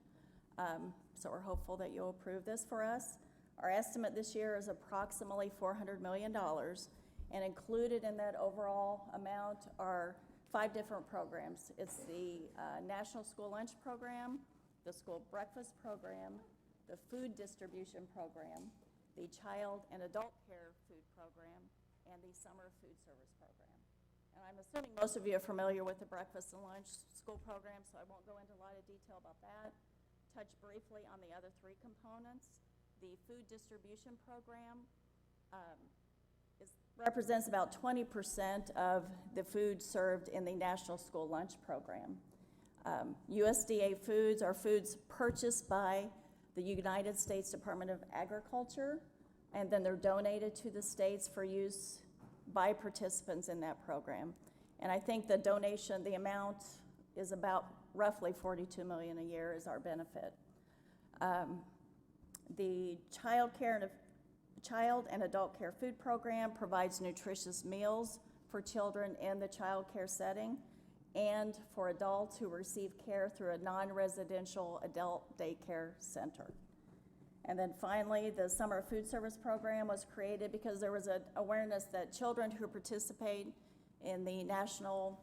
So we're hopeful that you'll approve this for us. Our estimate this year is approximately $400 million, and included in that overall amount are 5 different programs. It's the National School Lunch Program, the School Breakfast Program, the Food Distribution Program, the Child and Adult Care Food Program, and the Summer Food Service Program. And I'm assuming most of you are familiar with the breakfast and lunch school program, so I won't go into a lot of detail about that. Touch briefly on the other 3 components. The Food Distribution Program represents about 20% of the food served in the National School Lunch Program. USDA foods are foods purchased by the United States Department of Agriculture, and then they're donated to the states for use by participants in that program. And I think the donation, the amount is about roughly $42 million a year is our benefit. The Child and Adult Care Food Program provides nutritious meals for children in the child care setting and for adults who receive care through a non-residential adult daycare center. And then finally, the Summer Food Service Program was created because there was an awareness that children who participate in the national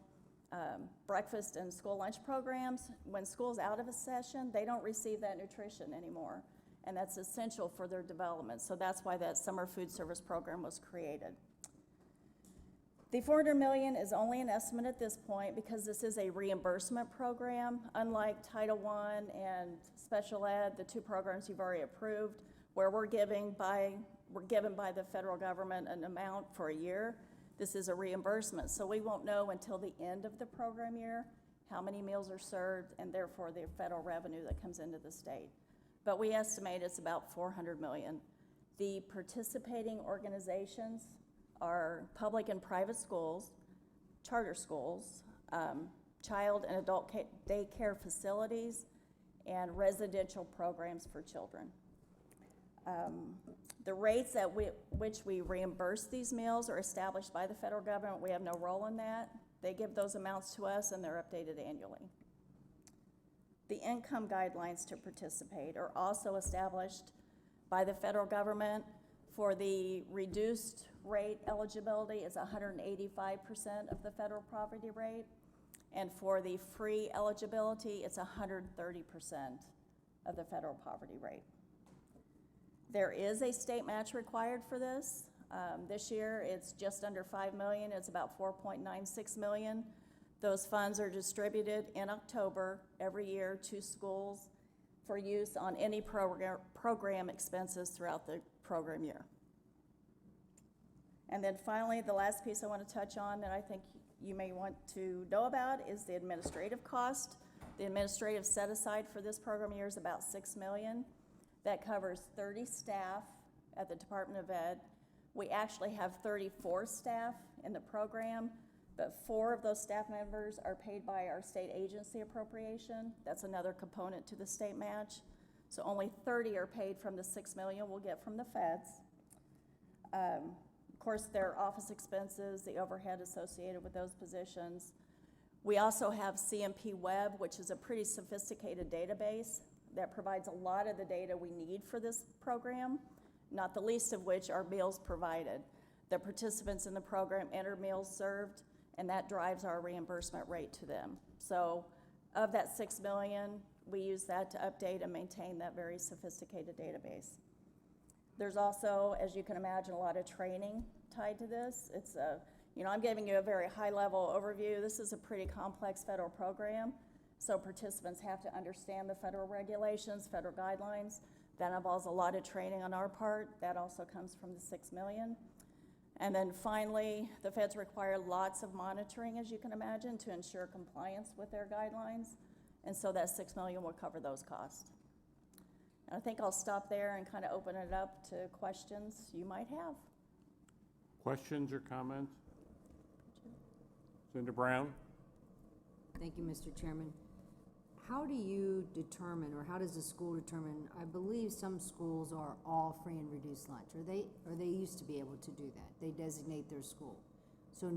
breakfast and school lunch programs, when school's out of a session, they don't receive that nutrition anymore. And that's essential for their development. So that's why that Summer Food Service Program was created. The $400 million is only an estimate at this point because this is a reimbursement program. Unlike Title I and Special Ed, the 2 programs you've already approved, where we're given by the federal government an amount for a year. This is a reimbursement, so we won't know until the end of the program year how many meals are served and therefore the federal revenue that comes into the state. but we estimate it's about 400 million. The participating organizations are public and private schools, charter schools, child and adult daycare facilities, and residential programs for children. The rates at which we reimburse these meals are established by the federal government. We have no role in that. They give those amounts to us and they're updated annually. The income guidelines to participate are also established by the federal government. For the reduced rate eligibility, it's 185% of the federal poverty rate. And for the free eligibility, it's 130% of the federal poverty rate. There is a state match required for this. This year, it's just under $5 million. It's about $4.96 million. Those funds are distributed in October every year to schools for use on any program expenses throughout the program year. And then finally, the last piece I want to touch on that I think you may want to know about is the administrative cost. The administrative set aside for this program year is about $6 million. That covers 30 staff at the Department of Ed. We actually have 34 staff in the program, but 4 of those staff members are paid by our state agency appropriation. That's another component to the state match. So only 30 are paid from the $6 million we'll get from the feds. Of course, their office expenses, the overhead associated with those positions. We also have CMP Web, which is a pretty sophisticated database that provides a lot of the data we need for this program, not the least of which are meals provided. The participants in the program enter meals served, and that drives our reimbursement rate to them. So of that $6 million, we use that to update and maintain that very sophisticated database. There's also, as you can imagine, a lot of training tied to this. It's I'm giving you a very high-level overview. This is a pretty complex federal program, so participants have to understand the federal regulations, federal guidelines. That involves a lot of training on our part. That also comes from the $6 million. And then finally, the feds require lots of monitoring, as you can imagine, to ensure compliance with their guidelines. And so that $6 million will cover those costs. And I think I'll stop there and kind of open it up to questions you might have. Questions or comments? Senator Brown? Thank you, Mr. Chairman. How do you determine, or how does the school determine, I believe some schools are all free and reduced lunch, or they used to be able to do that. They designate their school. So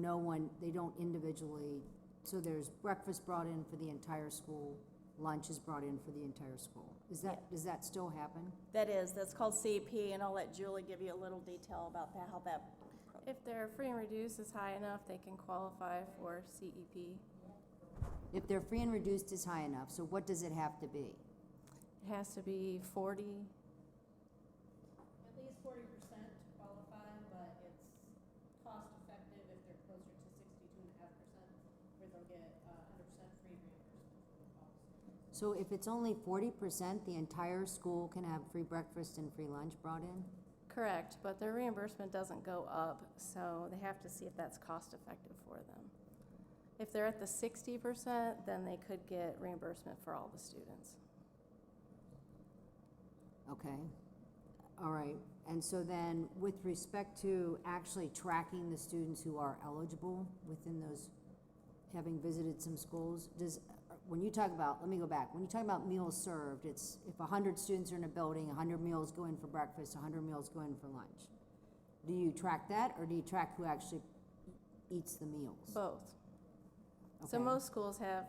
they don't individually, so there's breakfast brought in for the entire school, lunch is brought in for the entire school. Does that still happen? That's called CEP, and I'll let Julie give you a little detail about that, how that. If their free and reduced is high enough, they can qualify for CEP. If their free and reduced is high enough, so what does it have to be? It has to be 40. At least 40% to qualify, but it's cost effective if they're closer to 62.5%, where they'll get 100% free reimbursement for the cost. So if it's only 40%, the entire school can have free breakfast and free lunch brought in? Correct, but their reimbursement doesn't go up, so they have to see if that's cost effective for them. If they're at the 60%, then they could get reimbursement for all the students. Okay, all right. And so then with respect to actually tracking the students who are eligible within those, having visited some schools, when you talk about, let me go back, when you talk about meals served, it's if 100 students are in a building, 100 meals go in for breakfast, 100 meals go in for lunch. Do you track that, or do you track who actually eats the meals? Both. Okay. So most schools have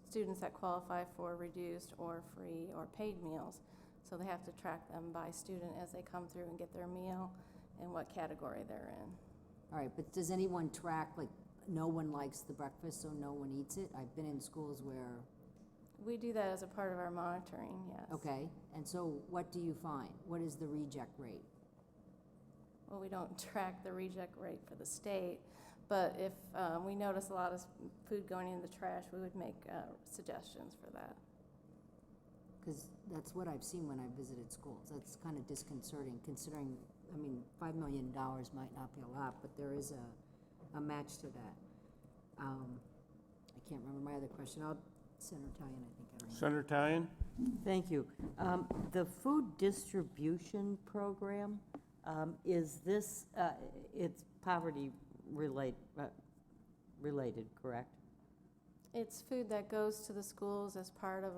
students that qualify for reduced or free or paid meals. So they have to track them by student as they come through and get their meal and what category they're in. All right, but does anyone track, like, no one likes the breakfast, so no one eats it? I've been in schools where... We do that as a part of our monitoring, yes. Okay, and so what do you find? What is the reject rate? Well, we don't track the reject rate for the state, but if we notice a lot of food going in the trash, we would make suggestions for that. Because that's what I've seen when I visited schools. That's kind of disconcerting, considering, I mean, $5 million might not be a lot, but there is a match to that. I can't remember my other question. Senator Tyan, I think. I don't know. Senator Tyan? Thank you. The food distribution program, is this, it's poverty related, correct? It's food that goes to the schools as part of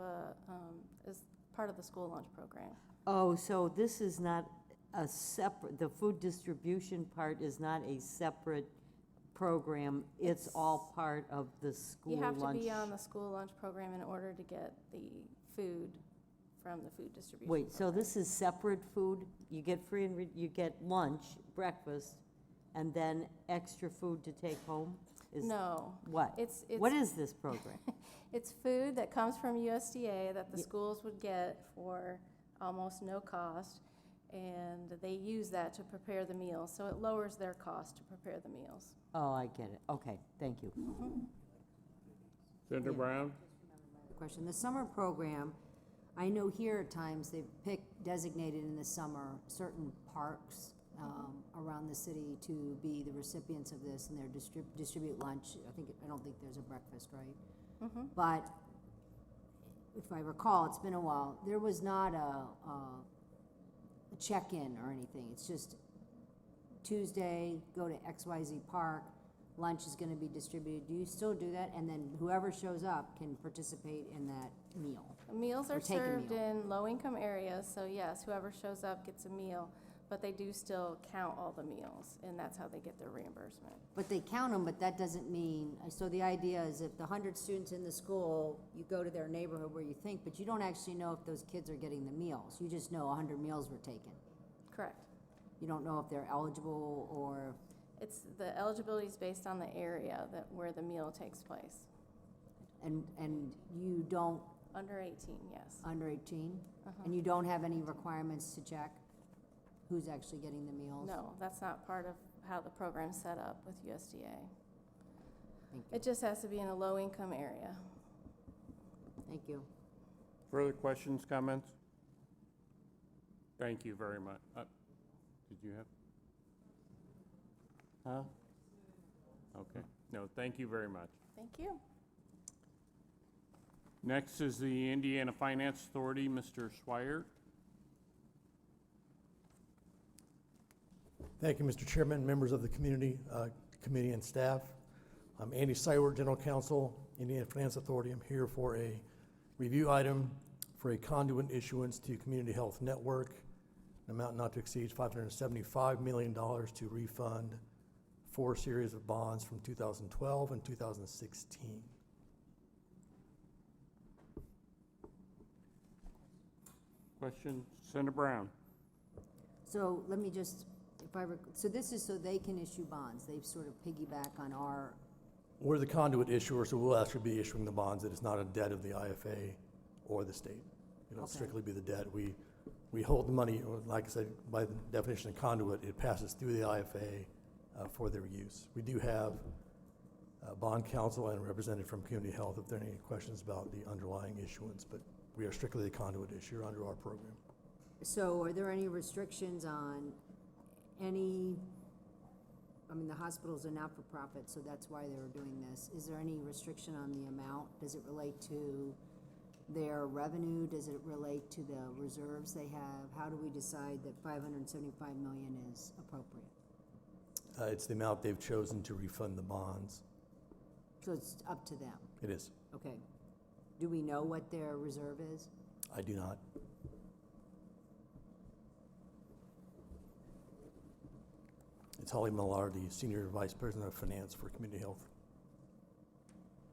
the school lunch program. Oh, so this is not a separate, the food distribution part is not a separate program, it's all part of the school You lunch? have to be on the school lunch program in order to get the food from the food distribution Wait, so program. this is separate food? You get free and you get lunch, breakfast, and then extra food to take home? No. What? What is this program? It's food that comes from USDA that the schools would get for almost no cost, and they use that to prepare the meals, so it lowers their cost to prepare the meals. Oh, I get it. Okay, thank you. Senator Brown? Question. The summer program, I know here at times they've designated in the summer certain parks around the city to be the recipients of this, and they distribute lunch. I don't think there's a breakfast, right? But if I recall, it's been a while, there was not a check-in or anything. It's just Tuesday, go to XYZ Park, lunch is going to be distributed. Do you still do that? And then whoever shows up can participate in that meal? Meals Or are take a served meal. in low-income areas, so yes, whoever shows up gets a meal, but they do still count all the meals, and that's how they get their reimbursement. But they count them, but that doesn't mean, so the idea is if the 100 students in the school, you go to their neighborhood where you think, but you don't actually know if those kids are getting the meals. You just know 100 meals were taken. Correct. You don't know if they're eligible or, The eligibility is based on the area where the meal takes place. and you don't, Under 18, yes. under 18? And you don't have any requirements to check who's actually getting the meals? No, that's not part of how the program's set up with USDA. Thank you. It just has to be in a low-income area. Thank you. Further questions, comments? Thank you very much. Did you have? Huh? Okay. No, thank you very much. Thank you. Next is the Indiana Finance Authority, Mr. Swire. Thank you, Mr. Chairman, members of the community and staff. I'm Andy Stewart, General Counsel, Indiana Finance Authority. I'm here for a review item for a conduit issuance to Community Health Network, an amount not to exceed $575 million to refund 4 series of bonds from 2012 and 2016. Question, Senator Brown. So let me just, so this is so they can issue bonds. They sort of piggyback on our, We're the conduit issuer, so we'll actually be issuing the bonds. It is not a debt of the IFA or the state. It'll Okay. strictly be the debt. We hold the money, like I said, by the definition of conduit, it passes through the IFA for their use. We do have bond counsel and a representative from Community Health if there are any questions about the underlying issuance, but we are strictly the conduit issuer under our program. so are there any restrictions on any, I mean, the hospitals are not-for-profit, so that's why they're doing this. Is there any restriction on the amount? Does it relate to their revenue? Does it relate to the reserves they have? How do we decide that $575 million is appropriate? It's the amount they've chosen to refund the bonds. So it's up to them? It is. Okay. Do we know what their reserve is? I do not. It's Holly Millar, the Senior Vice President of Finance for Community Health.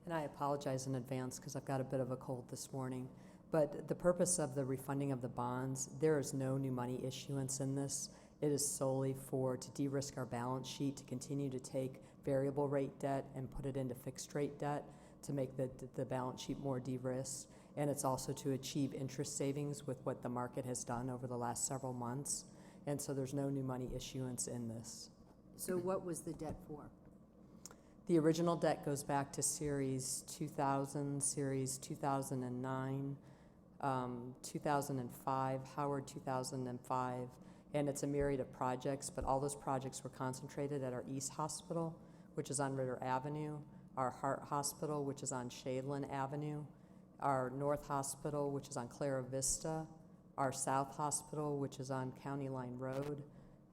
And I apologize in advance because I've got a bit of a cold this morning. But the purpose of the refunding of the bonds, there is no new money issuance in this. It is solely to de-risk our balance sheet, to continue to take variable rate debt and put it into fixed rate debt to make the balance sheet more de-risked. And it's also to achieve interest savings with what the market has done over the last several months. And so there's no new money issuance in this. So what was the debt for? The original debt goes back to Series 2000, Series 2009, 2005, Howard 2005, and it's a myriad of projects, but all those projects were concentrated at our East Hospital, which is on Ritter Avenue, our Heart Hospital, which is on Shadeland Avenue, our North Hospital, which is on Clara Vista, our South Hospital, which is on County Line Road,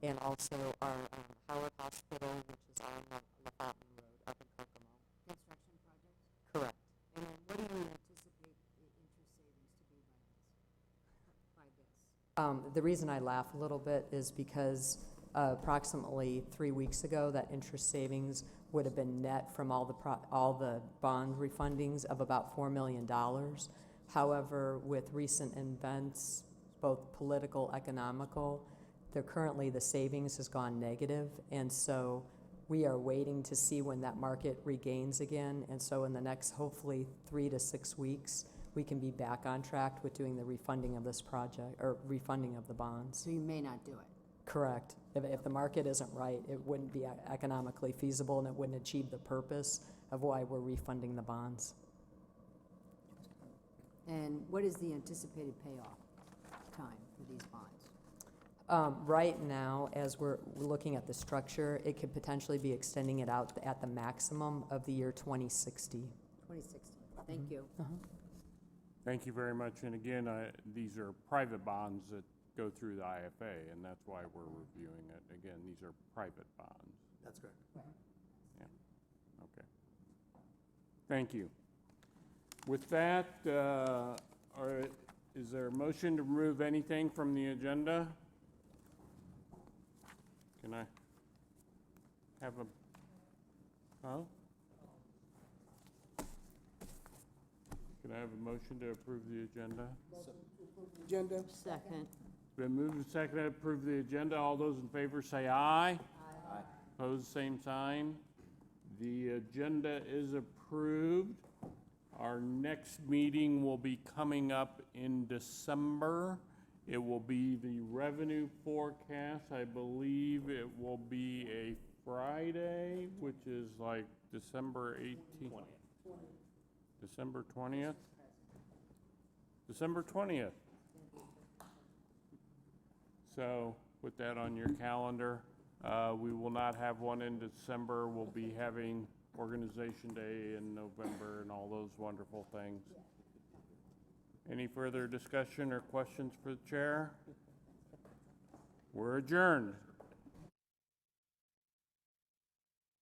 and also our Howard Hospital, which is on La Fountain Road up in Kokomo. Construction projects? Correct. And then what do you anticipate the interest savings to be by this? The reason I laugh a little bit is because approximately 3 weeks ago, that interest savings would have been net from all the bond refundings of about $4 million. However, with recent events, both political, economical, currently the savings has gone negative, and so we are waiting to see when that market regains again. And so in the next, hopefully, 3 to 6 weeks, we can be back on track with doing the refunding of this project, or refunding of the bonds. So you may not do it. Correct. If the market isn't right, it wouldn't be economically feasible, and it wouldn't achieve the purpose of why we're refunding the bonds. And what is the anticipated payoff time for these bonds? Right now, as we're looking at the structure, it could potentially be extending it out at the maximum of the year 2060. 2060. Thank you. Thank you very much. And again, these are private bonds that go through the IFA, and that's why we're reviewing it. Again, these are private bonds. That's correct. Yeah. Okay. Thank you. With that, is there a motion to remove anything from the agenda? Can I have a, Can I have a motion to approve the agenda? Agenda? Second. It's been moved and seconded to approve the agenda. All those in favor say aye. Aye. Opposed, same sign. The agenda is approved. Our next meeting will be coming up in December. It will be the revenue forecast. I believe it will be a Friday, which is like December 18th. December 20th? December 20th. So put that on your calendar. We will not have one in December. We'll be having Organization Day in November and all those wonderful things. Any further discussion or questions for the chair? We're adjourned.